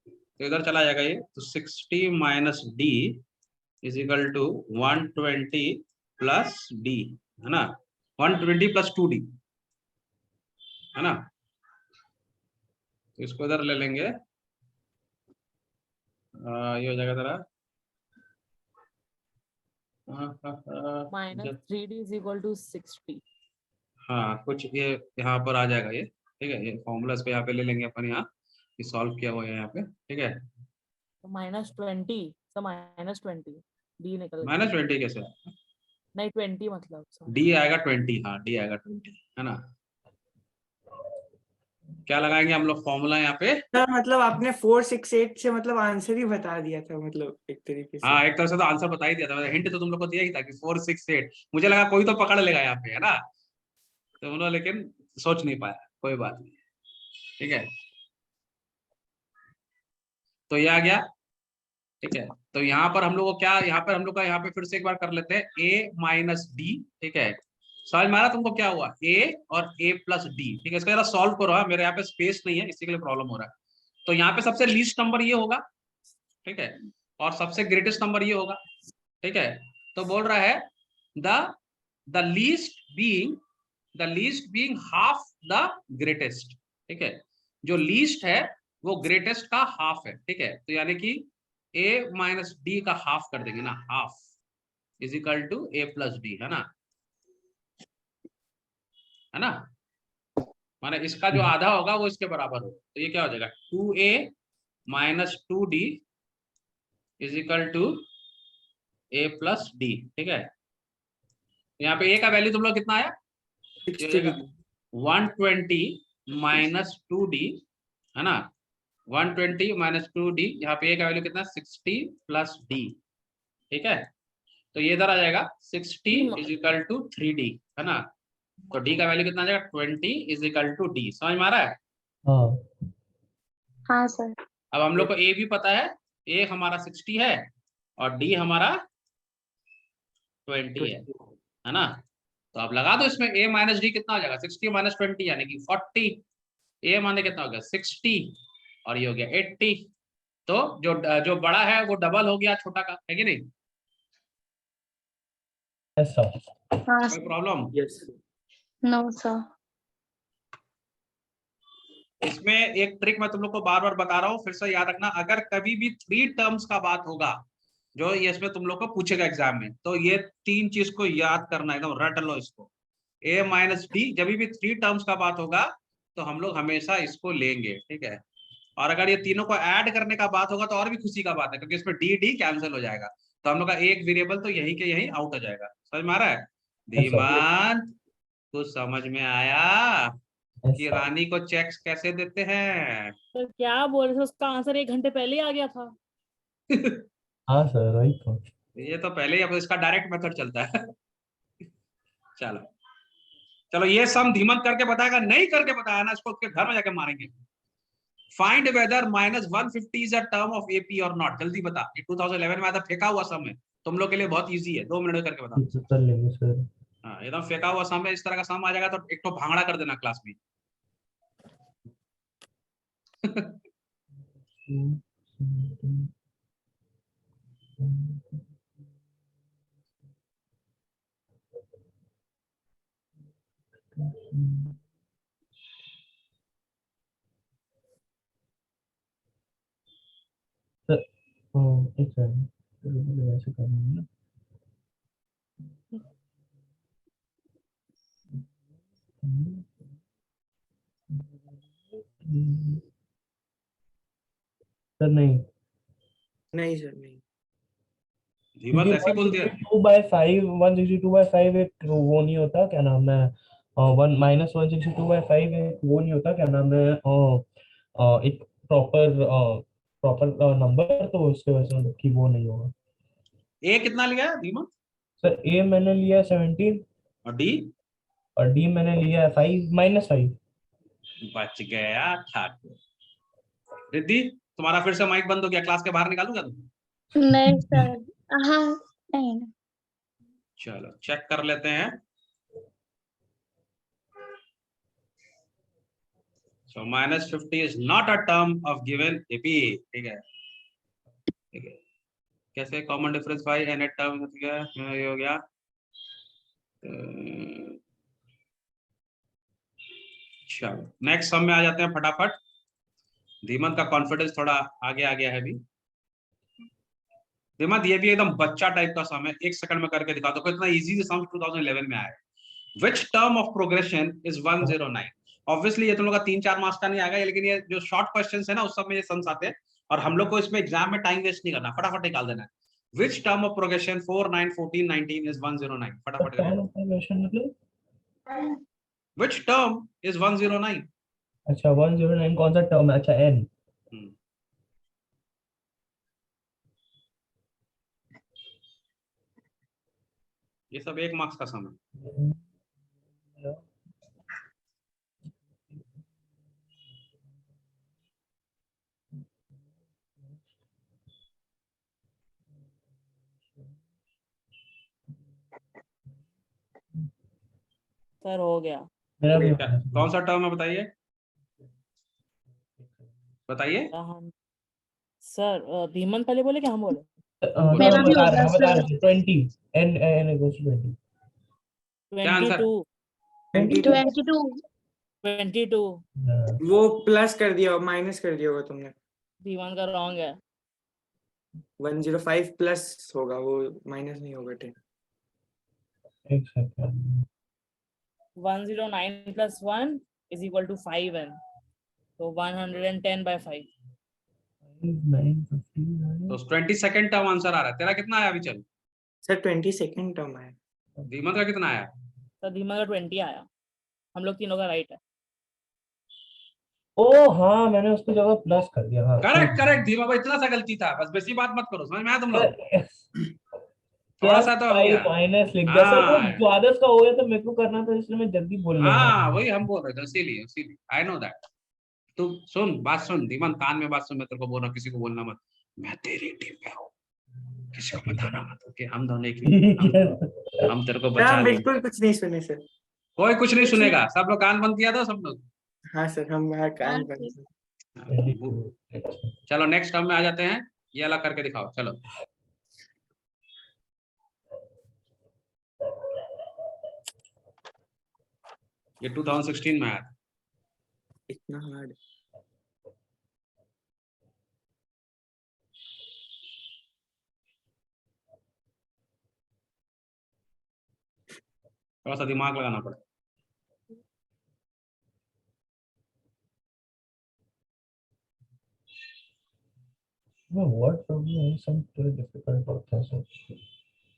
तो इधर चला जाएगा ये, तो 60 minus d is equal to 120 plus d, है ना, 120 प्लस 2d, है ना। तो इसको इधर ले लेंगे, ये हो जाएगा जरा minus 3d is equal to 60। हाँ कुछ ये यहाँ पर आ जाएगा ये, ठीक है, ये फॉर्मूला इसको यहाँ पे ले लेंगे अपन, यहाँ ये सॉल्व किया हुआ है यहाँ पे, ठीक है। तो -20, तो -20 d निकल गया। -20 कैसे, नहीं 20 मतलब डी आएगा 20, हाँ डी आएगा 20, है ना। क्या लगाएंगे हम लोग फॉर्मूला यहाँ पे, सर मतलब आपने 468 से मतलब आंसर ही बता दिया था, मतलब एक तरीके से। हाँ एक तरह से तो आंसर बता ही दिया था, हिंट तो तुम लोग को दिया ही था कि 468, मुझे लगा कोई तो पकड़ लेगा यहाँ पे, है ना, तो उन्होंने लेकिन सोच नहीं पाया, कोई बात नहीं, ठीक है। तो ये आ गया, ठीक है। तो यहाँ पर हम लोग को क्या, यहाँ पर हम लोग का, यहाँ पे फिर से एक बार कर लेते हैं, a माइनस डी, ठीक है, समझ में आ रहा तुमको क्या हुआ, a और a प्लस डी, ठीक है। इसका जरा सॉल्व करो, मेरे यहाँ पे स्पेस नहीं है, इसी के लिए प्रॉब्लम हो रहा है। तो यहाँ पे सबसे लीस्ट नंबर ये होगा, ठीक है, और सबसे ग्रेटेस्ट नंबर ये होगा, ठीक है। तो बोल रहा है the least being half the greatest, ठीक है, जो लीस्ट है वो ग्रेटेस्ट का हाफ है, ठीक है। तो यानी कि a माइनस डी का हाफ कर देंगे ना, half is equal to a plus d, है ना, माने इसका जो आधा होगा वो इसके बराबर होगा, तो ये क्या हो जाएगा 2a minus 2d is equal to a plus d, ठीक है। यहाँ पे a का वैल्यू तुम लोग कितना आया, 120 माइनस 2d, है ना, 120 माइनस 2d, यहाँ पे a का वैल्यू कितना 60 प्लस d, ठीक है। तो ये इधर आ जाएगा 60 इज इक्वल टू 3d, है ना। तो d का वैल्यू कितना आ जाएगा 20 इज इक्वल टू d, समझ में आ रहा है। हाँ हाँ सर। अब हम लोग को a भी पता है, a हमारा 60 है और d हमारा 20 है ना। तो अब लगा दो इसमें a माइनस डी कितना हो जाएगा 60 माइनस 20 यानी कि 40, a माने कितना हो गया 60 और ये हो गया 80। तो जो बड़ा है वो डबल हो गया छोटा का, है कि नहीं, ऐसा हाँ कोई sir. Problem. Yes no sir. इसमें एक ट्रिक मैं तुम लोग को बार बार बता रहा हूँ, फिर से याद रखना, अगर कभी भी 3 टर्म्स का बात होगा जो ये इसमें तुम लोग को पूछेगा एग्जाम में, तो ये 3 चीज को याद करना, एकदम रट लो इसको। a माइनस डी, जब भी 3 टर्म्स का बात होगा तो हम लोग हमेशा इसको लेंगे, ठीक है। और अगर ये तीनों को ऐड करने का बात होगा तो और भी खुशी का बात है, क्योंकि इसमें डी डी कैंसिल हो जाएगा, तो हम लोग का एक वेरिएबल तो यही के यही आउट हो जाएगा, समझ में आ रहा है। धीमान, कुछ समझ में आया कि ऐसा रानी को चेक्स कैसे देते हैं। तो क्या बोल रहे थे, उसका आंसर 1 घंटे पहले ही आ गया था। हाँ सर वही तो। ये तो पहले ही, अब इसका डायरेक्ट मेथड चलता है। चलो चलो, ये सम धीमन करके बताएगा, नहीं करके बताया ना इसको उसके घर में जाके मारेंगे। Find weather -150 is a term of AP और नॉट, जल्दी बता, ये 2011 में आया था, फेंका हुआ सम है, तुम लोग के लिए बहुत इजी है, 2 मिनट में करके बता। कर लेंगे सर। हाँ एकदम फेंका हुआ सम है, इस तरह का सम आ जाएगा तो एक तो भांगड़ा कर देना क्लास में। सर एक सेकंड, ऐसे करेंगे ना। सर नहीं नहीं सर नहीं। धीमत ऐसे ही बोल दिया। 162/5 एक वो नहीं होता, क्या नाम है, -162/5 एक वो नहीं होता, क्या नाम है, एक प्रॉपर नंबर, तो इसके वजह से मतलब कि वो नहीं होगा। ए कितना लिया है धीमत? सर ए मैंने लिया 17 और डी? और डी मैंने लिया 5 बच गया ठाकुर। रिद्धि तुम्हारा फिर से माइक बंद हो गया, क्लास के बाहर निकालूंगा तुम। नहीं सर, हाँ नहीं। चलो चेक कर लेते हैं। So -50 is not a term of given AP, ठीक है, ठीक है। कैसे common difference bye n term, ठीक है, ये हो गया। चलो नेक्स्ट सम में आ जाते हैं फटाफट। धीमंत का कॉन्फिडेंस थोड़ा आगे आ गया है अभी। धीमंत ये भी एकदम बच्चा टाइप का सम है, एक सेकंड में करके दिखा दो, कितना इजी से सम 2011 में आया है। Which term of progression is 109? Obviously ये तुम लोग का 3-4 मार्क्स का नहीं आएगा, लेकिन ये जो शॉर्ट क्वेश्चंस है ना उस सब में ये सम्स आते हैं, और हम लोग को इसमें एग्जाम में टाइम वेस्ट नहीं करना, फटाफट निकाल देना है। Which term of progression 4, 9, 14, 19 is 109? फटाफट करो। मतलब Which term is 109? अच्छा 109 कौन सा टर्म है? अच्छा n। ये सब 1 मार्क्स का सम है। सर हो गया। मेरा भी कौन सा टर्म है बताइए, बताइए। हम सर धीमंत पहले बोले कि हम बोले? मेरा भी हो गया बता सर। रहे 20 n equals to 20। क्या आंसर? 22 22। वो प्लस कर दिया, माइनस कर दिया होगा तुमने। धीमंत का रॉन्ग है। 105 प्लस होगा वो, माइनस नहीं होगा। 10 एक सेकंड। 109 + 1 = 5n, तो 110/5। तो 22nd टर्म आंसर आ रहा है। तेरा कितना आया अभी? चल सर 22nd टर्म है। धीमंत का कितना आया? तो धीमंत का 20 आया। हम लोग तीनों का राइट है। ओ हाँ मैंने उसकी जगह प्लस कर दिया। हाँ करेक्ट करेक्ट धीमा भाई, इतना सा गलती था बस, बेसी बात मत करो, समझ में आया तुम लोग? थोड़ा सा तो हो गया। माइनस लिख दिया सर, वो हाँ द्वादश का हो गया तो मेरे को करना था, इसलिए मैं जल्दी बोलने हाँ वही हम बोल रहे थे, इसीलिए आई नो दैट। तू सुन बात, सुन धीमंत कान में बात सुन, मैं तेरे को बोल रहा हूँ किसी को बोलना मत, मैं तेरी टीम में हूँ, किसी को बताना मत, ओके? हम दोनों एक हम तेरे को सर बचा हम लेंगे। बिल्कुल कुछ नहीं सुने सर। कोई कुछ नहीं सुनेगा, सब लोग कान बंद किया था सब लोग। हाँ सर, हम वहाँ कान हाँ, बंद। चलो नेक्स्ट टर्म में आ जाते हैं, ये अलग करके दिखाओ। चलो ये 2016 में आया था। इतना हार्ड। थोड़ा सा दिमाग लगाना पड़ेगा।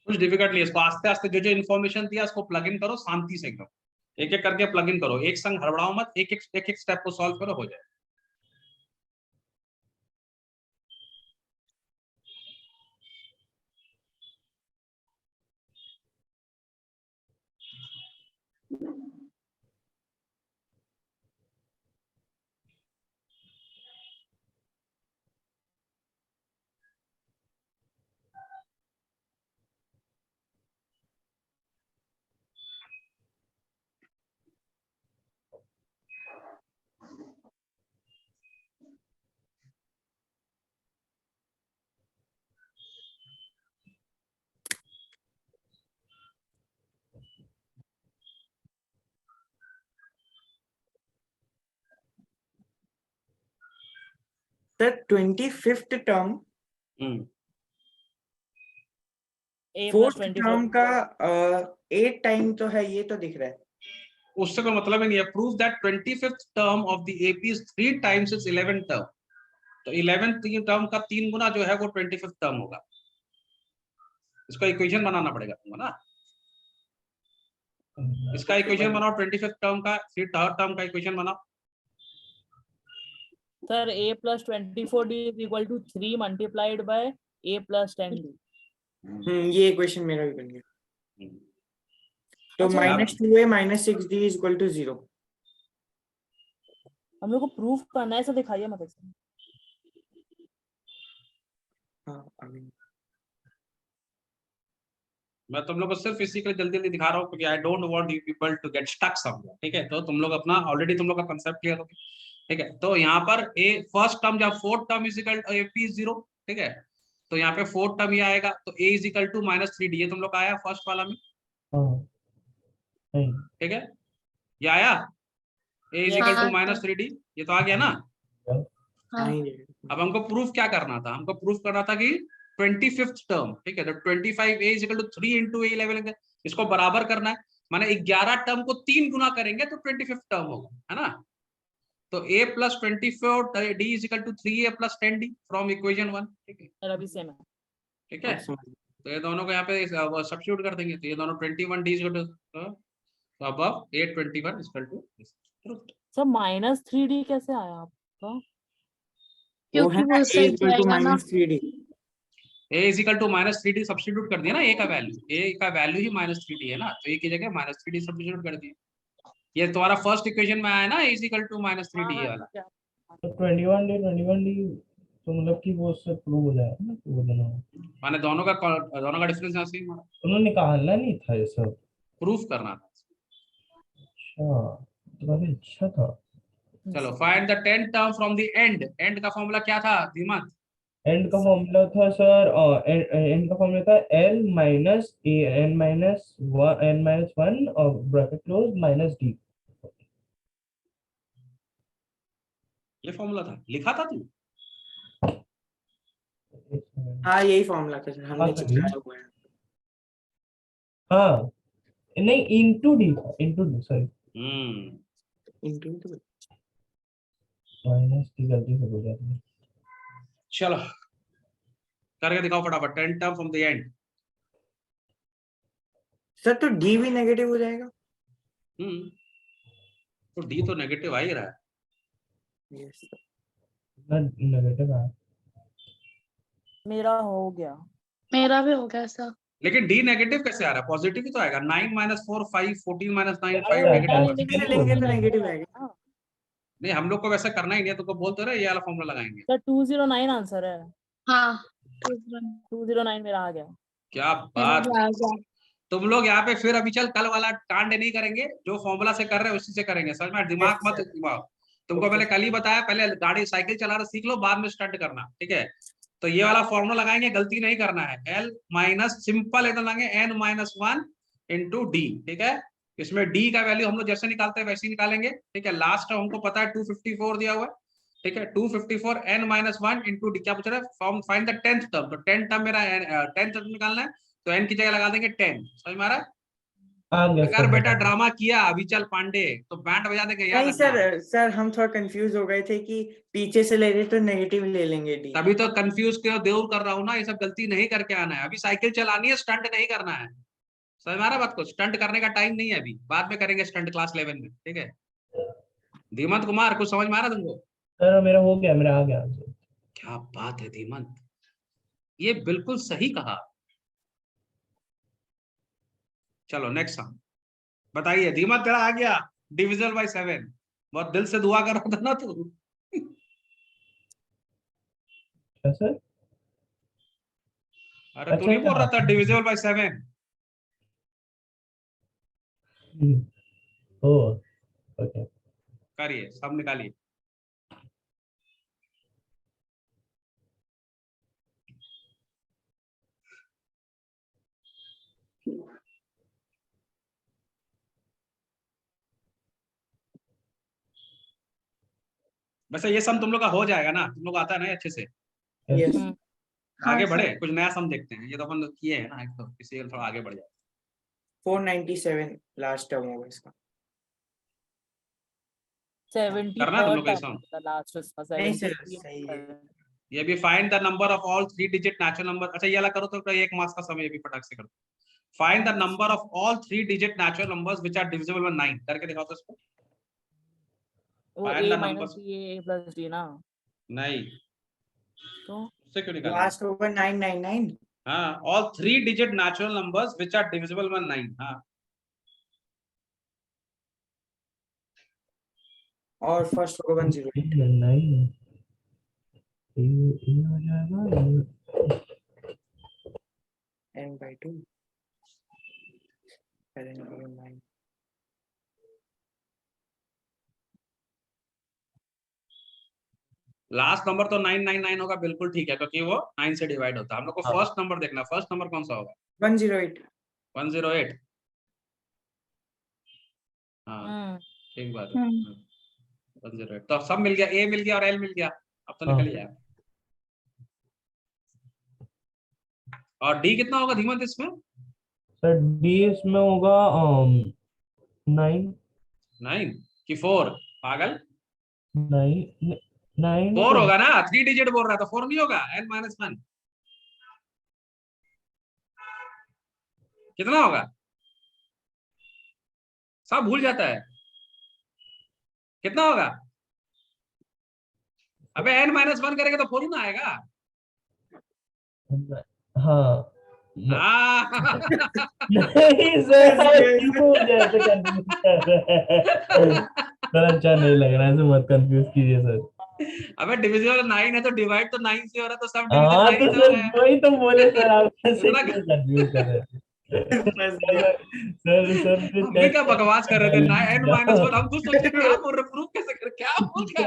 कुछ डिफिकल्ट नहीं है इसको, आस्ते आस्ते जो जो इन्फॉर्मेशन दिया उसको प्लग इन करो शांति से, एकदम एक एक करके प्लग इन करो, एक संग हड़बड़ाओ मत, एक एक स्टेप को सॉल्व करो, हो जाए। Sir 25th term, a + 4th 24। Term का 8 टाइम तो है, ये तो दिख रहा है। उससे कोई मतलब ही नहीं है। Prove that 25th term of the AP is 3 times it's 11th term, तो 11th टर्म का 3 गुना जो है वो 25th टर्म होगा। इसका इक्वेशन बनाना पड़ेगा तुमको ना, इसका इक्वेशन बनाओ 25th टर्म का, फिर थर्ड टर्म का इक्वेशन बनाओ। Sir a plus 24d is equal to 3 multiplied by a plus 10d. ये इक्वेशन मेरा भी बन गया। तो अच्छा, -2a -6d is equal to 0। हम लोग को प्रूफ करना है, ऐसा दिखाइए मत ऐसे। मैं तुम लोग को सिर्फ इसी के लिए जल्दी जल्दी दिखा रहा हूँ क्योंकि I don't want you people to get stuck somewhere, ठीक है। तो तुम लोग अपना ऑलरेडी तुम लोग का कांसेप्ट क्लियर हो गया, ठीक है। तो यहाँ पर ए फर्स्ट टर्म जब fourth term is equal to A P 0, ठीक है। तो यहाँ पे फोर्थ टर्म ये आएगा, तो ए इज इक्वल टू -3d, ये तुम लोग का आया फर्स्ट वाला में, ठीक है। ये आया ए इज इक्वल टू -3d, ये तो आ गया ना। अब हमको प्रूफ क्या करना था, हमको प्रूफ करना था कि 25th टर्म, ठीक है। तो 25a is equal to 3 into a 11, इसको बराबर करना है, माने 11 टर्म को 3 गुना करेंगे तो 25th टर्म होगा, है ना। तो a plus 24 d is equal to 3a plus 10d from equation 1, ठीक है। मेरा भी सेम है। ठीक है, तो ये दोनों को यहाँ पे सब्स्टिट्यूट कर देंगे, तो ये दोनों 21d is equal to, तो above 821 is equal to sir -3d कैसे आया आपका? क्योंकि वो a सही इक्वल टू जाएगा ना। -3d। a is equal to -3d substitute कर दिया ना, a का वैल्यू ही -3d है ना, तो a की जगह -3d सब्स्टिट्यूट कर दिया। ये तुम्हारा फर्स्ट इक्वेशन में आया ना, a is equal to -3d ये वाला। तो 21d तो मतलब कि वो उससे प्रूव हो जाएगा ना, तो वो दोनों माने दोनों का डिफरेंस यहाँ से उन्होंने निकालना नहीं था ये सब, प्रूफ करना था। अच्छा तो काफी अच्छा था। चलो find the 10th term from the end का फॉर्मूला क्या था दीमत? एंड का फॉर्मूला था सर, एंड का फॉर्मूला था l minus a n minus 1 और ब्रैकेट क्लोज माइनस d। ये फॉर्मूला था, लिखा था तू? हाँ यही फॉर्मूला था सर, हमने चिपकाया हुआ है। हाँ नहीं, इनटू d था, into d sorry, into minus की गलती से हो जाती है। चलो करके दिखाओ फटाफट 10th term from the end. Sir तो d भी नेगेटिव हो जाएगा। तो d तो नेगेटिव आ ही रहा है। यस सर, ना नेगेटिव है। मेरा हो गया। मेरा भी हो गया सर। लेकिन d नेगेटिव कैसे आ रहा है? पॉजिटिव ही तो आएगा। 9 - 4 5 14 - 9 5 अरे, नेगेटिव। लेंगे तो नेगेटिव आएगा। नहीं हम लोग को वैसा करना ही नहीं है, तो बोलते रहे ये वाला फॉर्मूला लगाएंगे। सर 209 आंसर है। हाँ 209 मेरा आ गया। क्या बात, तुम लोग यहाँ पे फिर अभी चल कल वाला कांड नहीं करेंगे, जो फॉर्मूला से कर रहे हैं उसी से करेंगे, समझ में? दिमाग मत घुमाओ। तुमको मैंने कल ही बताया, पहले गाड़ी साइकिल चलाना सीख लो, बाद में स्टंट करना, ठीक है। तो ये वाला फॉर्मूला लगाएंगे, गलती नहीं करना है। l माइनस सिंपल इतना लेंगे n - 1 इंटू d, ठीक है। इसमें d का वैल्यू हम लोग जैसे निकालते हैं वैसे ही निकालेंगे, ठीक है। लास्ट हमको पता है 254 दिया हुआ है, ठीक है। 254 n - 1 इंटू d, क्या पूछ रहा है? Form find the 10th term, तो 10th टर्म मेरा 10th टर्म निकालना है, तो n की जगह लगा देंगे 10, समझ में आ रहा है? अगर बेटा ड्रामा किया अभी चल पांडे तो बैंड बजा देंगे, याद नहीं रखना। सर हम थोड़ा कंफ्यूज हो गए थे कि पीछे से ले रहे तो नेगेटिव ले लेंगे d। तभी तो कंफ्यूज क्यों दूर कर रहा हूँ ना, ये सब गलती नहीं करके आना है। अभी साइकिल चलानी है, स्टंट नहीं करना है, समझ में आ रहा बात को? स्टंट करने का टाइम नहीं है अभी, बाद में करेंगे स्टंट क्लास 11 में, ठीक है। धीमंत कुमार कुछ समझ में आ रहा तुमको? सर मेरा हो गया, मेरा आ गया आंसर। क्या बात है धीमंत, ये बिल्कुल सही कहा। चलो नेक्स्ट सम बताइए। धीमंत तेरा आ गया, डिविजन बाय 7। बहुत दिल से दुआ कर रहा था ना तू। क्या सर? अरे तू नहीं बोल रहा था डिविजिबल बाय 7? ओ ओके, करिए, सब निकालिए। वैसे ये सम तुम लोग का हो जाएगा ना, तुम लोग आता है ना अच्छे से? यस आगे बढ़े, कुछ नया सम देखते हैं। ये तो अपन किए हैं ना, एक तो किसी थोड़ा आगे बढ़ जाए। 497 लास्ट टर्म होगा इसका। 70 करना है तुम लोग का सम? लास्ट उसका नहीं सर 70 सही है। ये भी find the number of all 3 digit natural number. अच्छा ये वाला करो तो एक मार्क्स का समय भी फटाक से करो। Find the number of all 3 digit natural numbers which are divisible by 9 करके दिखाओ तो इसको। वो Find a the minus numbers. b a plus d ना, नहीं, तो उससे क्यों निकालना? लास्ट होगा 999 हाँ, all 3 digit natural numbers which are divisible by 9। हाँ, और फर्स्ट होगा 108 नहीं ये हो जाएगा n/2 current होगा 9 लास्ट नंबर तो 999 होगा, बिल्कुल ठीक है, क्योंकि वो 9 से डिवाइड होता है। हम लोग को हाँ। फर्स्ट नंबर देखना, फर्स्ट नंबर कौन सा होगा? 108 108। हाँ, ठीक बात है। 108 तो सब मिल गया, ए मिल गया और एल मिल गया, अब तो हाँ। निकल गया। और डी कितना होगा धीमंत इसमें? सर डी इसमें होगा 9 9 कि 4? पागल, 9 4 होगा ना, 3 डिजिट बोल रहा था, 4 नहीं होगा। n-1 कितना होगा? सब भूल जाता है, कितना होगा? अबे n-1 करेंगे तो 4 ही ना आएगा। हाँ हाँ। नहीं सर क्यों जैसे कंफ्यूज कर रहे हैं सर, अच्छा नहीं लग रहा है, ऐसे मत कंफ्यूज कीजिए सर। अबे डिविजिबल 9 है तो डिवाइड तो 9 से हो रहा है, तो सब हाँ डिविजन 9 तो से हो सर रहा है। वही तो बोले सर, आप कैसे पूरा क्यों कंफ्यूज कर रहे थे फंस गया सर हम भी क्या बकवास कर रहे थे? n-1 हम खुद सोचे क्या बोल रहे, प्रूफ कैसे कर, क्या बोल कर?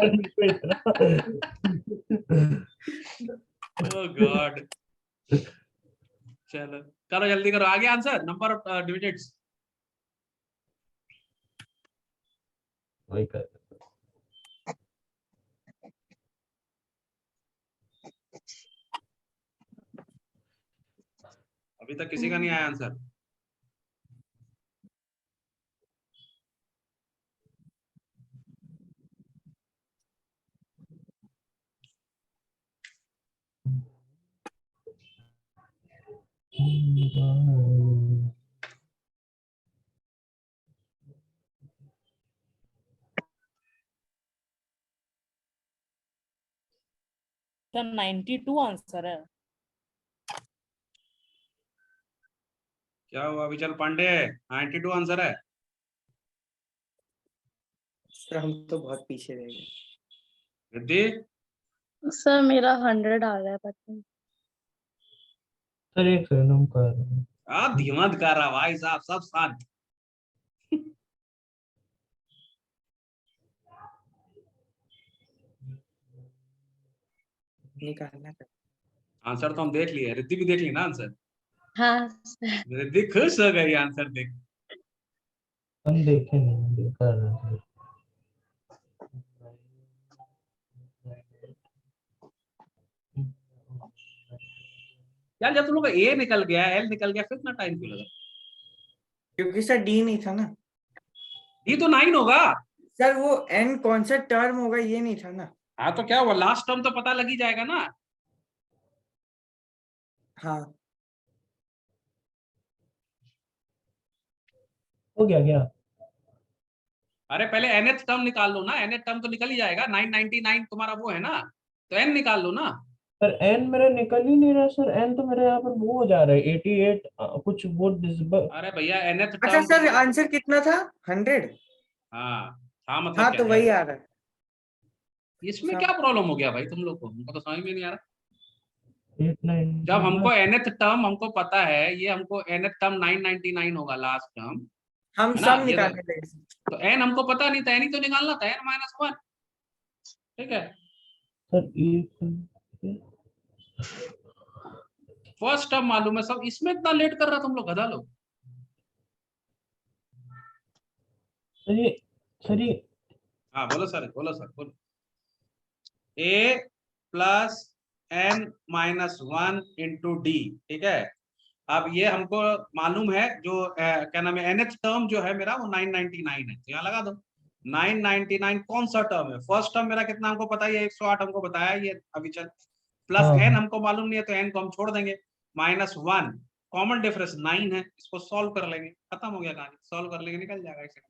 ओह गॉड। चलो करो जल्दी करो, आगे आंसर नंबर ऑफ डिजिट्स। वही कर अभी तक किसी का नहीं आया आंसर। तो 92 आंसर है। क्या हुआ विचल पांडे? 92 आंसर है। सर हम तो बहुत पीछे रह गए। रिद्धि सर मेरा 100 आ रहा है पता नहीं। सर एक सेकंड हम कर रहे हैं। धीमत कर रहा भाई साहब, सब शांत। निकालना कर आंसर तो हम देख लिए, रिद्धि भी देख ली ना आंसर? हाँ सर। रिद्धि खुश हो गई आंसर देख। हम देखे नहीं, हम कर रहे हैं। यार जब तुम लोग का ए निकल गया, एल निकल गया, फिर इतना टाइम क्यों लगा? क्योंकि सर डी नहीं था ना डी तो 9 होगा। सर, वो एन कौन सा टर्म होगा ये नहीं था ना। हाँ तो क्या हुआ, लास्ट टर्म तो पता लग ही जाएगा ना। हाँ हो गया क्या? अरे पहले nth टर्म निकाल लो ना, nth टर्म तो निकल ही जाएगा। 999 तुम्हारा वो है ना, तो n निकाल लो ना। सर एन मेरा निकल ही नहीं रहा सर, एन तो मेरे यहाँ पर वो हो जा रहा है 88 कुछ वो अरे भैया nth अच्छा टर्म सर, आंसर कितना था? 100। हाँ मतलब हाँ क्या तो है? वही आ रहा है। इसमें क्या प्रॉब्लम हो गया भाई तुम लोग को? हमको तो समझ में नहीं आ रहा। 89 जब हमको nth टर्म हमको पता है, ये हमको nth टर्म 999 होगा लास्ट टर्म, हम है ना? सब ये निकालने लगे। तो n हमको पता नहीं था, n ही तो निकालना था, n-1। ठीक है, सर एक फर्स्ट टर्म मालूम है सब, इसमें इतना लेट कर रहा तुम लोग, गधा लोग। सर ये हाँ बोलो सर, बोलो सर, बोलो। a plus n-1 into d, ठीक है। अब ये हमको मालूम है, जो क्या नाम है, nth टर्म जो है मेरा वो 999 है, तो यहाँ लगा दो 999। कौन सा टर्म है? फर्स्ट टर्म मेरा कितना हमको पता ही है, 108 हमको बताया ये अभी चल। प्लस हाँ। n हमको मालूम नहीं है तो n को हम छोड़ देंगे, -1 कॉमन डिफरेंस 9 है, इसको सॉल्व कर लेंगे, खत्म हो गया कहानी, सॉल्व कर लेंगे निकल जाएगा एक सेकंड।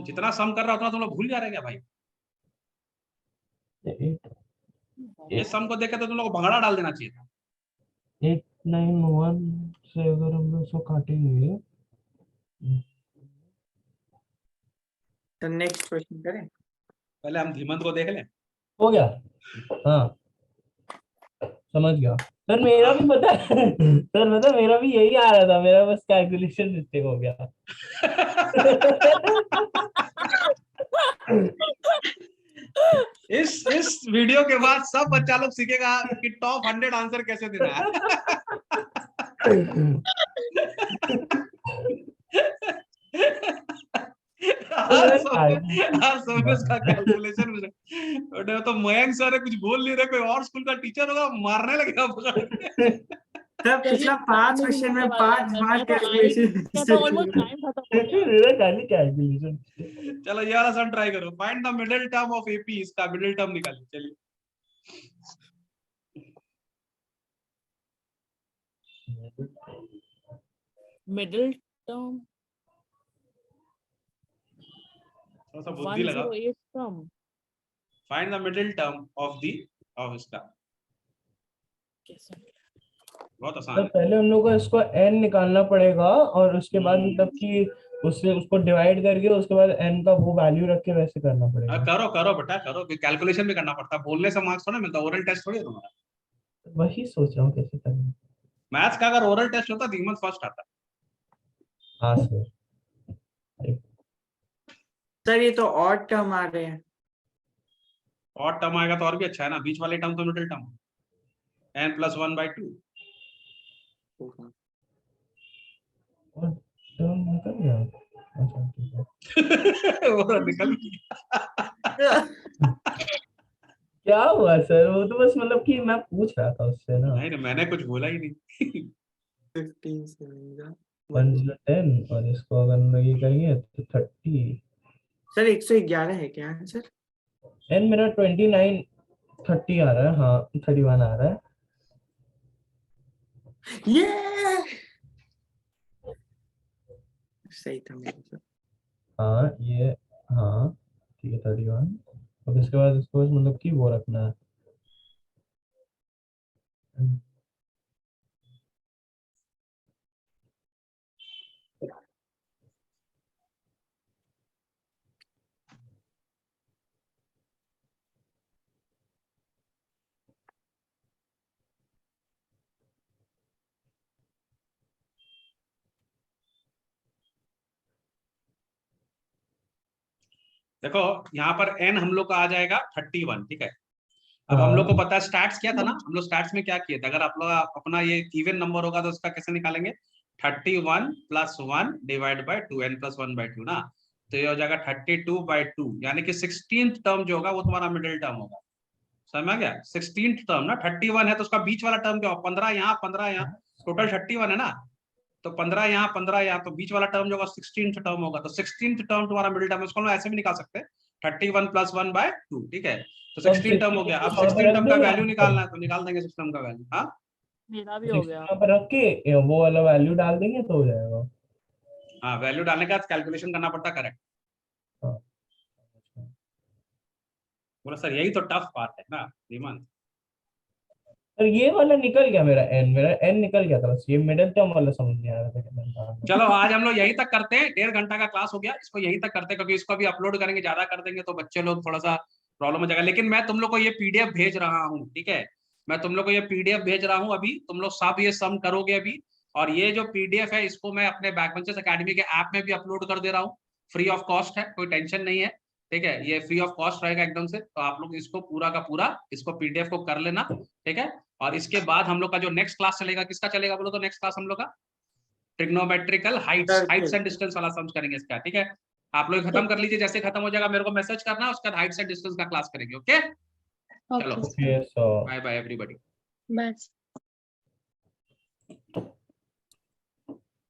जितना सम कर रहा उतना तुम लोग भूल जा रहे क्या भाई? ये सम को देख के तो तुम लोग को भंगड़ा डाल देना चाहिए था। 891 से अगर हम लोग इसको काटेंगे तो नेक्स्ट क्वेश्चन करें। पहले हम धीमंत को देख लें। हो गया। हाँ समझ गया सर, मेरा भी पता है सर, पता मेरा भी यही आ रहा था, मेरा बस कैलकुलेशन मिस्टेक हो गया। इस वीडियो के बाद सब बच्चा लोग सीखेगा कि टॉप 100 आंसर कैसे देना है। हर समय उसका कैलकुलेशन तो मयंक सर कुछ बोल नहीं रहे, कोई और स्कूल का टीचर होगा मारने लगेगा पकड़ के। सर पिछला 5 क्वेश्चन में 5 कैलकुलेशन। ऑलमोस्ट टाइम खत्म हो गया। मेरा खाली कैलकुलेशन। चलो ये वाला सम ट्राई करो, find the middle term of AP, इसका मिडिल टर्म निकालिए। चलिए मिडिल टर्म थोड़ा सा बुद्धि लगा, 108 term. Find the middle term of इसका, बहुत आसान तो है। पहले हम लोग को इसको n निकालना पड़ेगा और उसके बाद मतलब कि उससे उसको डिवाइड करके उसके बाद n का वो वैल्यू रख के वैसे करना पड़ेगा। करो करो बेटा करो, कैलकुलेशन भी करना पड़ता है, बोलने से मार्क्स थोड़ा मिलता, ओरल टेस्ट थोड़ी है तुम्हारा। वही सोच रहा हूँ कैसे करना। मैथ्स का अगर ओरल टेस्ट होता धीमंत फर्स्ट आता। हाँ सर। सर ये तो ऑड टर्म आ रहे हैं। और टर्म आएगा तो और भी अच्छा है ना, बीच वाले टर्म तो मिडिल टर्म, n+1/2। और टर्म निकल गया। अच्छा ठीक है। वो निकल क्या हुआ सर, वो तो बस मतलब कि मैं पूछ रहा था उससे ना। नहीं मैंने कुछ बोला ही नहीं। 15 7 110 और इसको अगर हम लोग ये करेंगे तो 30। सर 111 है क्या आंसर? n मेरा 29 30 आ रहा है, हाँ 31 आ रहा है। ये सही था मेरा सर। हाँ ये, हाँ ठीक है 31। अब इसके बाद इसको मतलब कि वो रखना है। देखो यहाँ पर n हम लोग का आ जाएगा 31, ठीक है। अब हम लोग को पता है स्टैट्स क्या था ना, हम लोग स्टैट्स में क्या किए थे, अगर आप लोग अपना ये इवन नंबर होगा तो उसका कैसे निकालेंगे, 31 + 1 डिवाइड बाय 2, n+1/2 ना, तो ये हो जाएगा 32/2, यानी कि 16th टर्म जो होगा वो तुम्हारा मिडिल टर्म होगा। समझ में आ गया? 16th टर्म ना, 31 है तो उसका बीच वाला टर्म क्या होगा, 15 यहाँ 15 यहाँ, टोटल 31 है ना, तो 15 यहाँ 15 यहाँ, तो बीच वाला टर्म जो होगा 16th टर्म होगा, तो 16th टर्म तुम्हारा मिडिल टर्म है, उसको हम ऐसे भी निकाल सकते हैं 31 + 1/2, ठीक है। तो 16 टर्म हो गया, अब 16 टर्म का वैल्यू निकालना है तो निकाल देंगे 16 टर्म का वैल्यू। हाँ मेरा भी हो गया। यहाँ पर रख के वो वाला वैल्यू डाल देंगे तो हो जाएगा। हाँ, वैल्यू डालने के बाद कैलकुलेशन करना पड़ता, करेक्ट। हाँ। बोला सर यही तो टफ पार्ट है ना धीमंत। और ये वाला निकल गया मेरा n निकल गया था, बस ये मिडिल टर्म वाला समझ नहीं आ रहा था कितना निकालना है। चलो आज हम लोग यहीं तक करते हैं, 1.5 घंटा का क्लास हो गया, इसको यहीं तक करते हैं क्योंकि इसको भी अपलोड करेंगे, ज्यादा कर देंगे तो बच्चे लोग थोड़ा सा प्रॉब्लम हो जाएगा। लेकिन मैं तुम लोग को ये पीडीएफ भेज रहा हूँ, ठीक है, मैं तुम लोग को ये पीडीएफ भेज रहा हूँ, अभी तुम लोग सब ये सम करोगे अभी, और ये जो पीडीएफ है इसको मैं अपने बैकबेंचर्स एकेडमी के ऐप में भी अपलोड कर दे रहा हूँ, फ्री ऑफ कॉस्ट है, कोई टेंशन नहीं है, ठीक है, ये फ्री ऑफ कॉस्ट रहेगा एकदम से, तो आप लोग इसको पूरा का पूरा इसको पीडीएफ को कर लेना, ठीक है। और इसके बाद हम लोग का जो नेक्स्ट क्लास चलेगा, किसका चलेगा बोलो तो, नेक्स्ट क्लास हम लोग का ट्रिग्नोमेट्रिकल हाइट्स एंड डिस्टेंस वाला समझ करेंगे इसका, ठीक है। आप लोग खत्म कर लीजिए, जैसे खत्म हो जाएगा मेरे को मैसेज करना, उसके बाद हाइट्स एंड डिस्टेंस का क्लास करेंगे, ओके। चलो Okay, so bye bye everybody. बस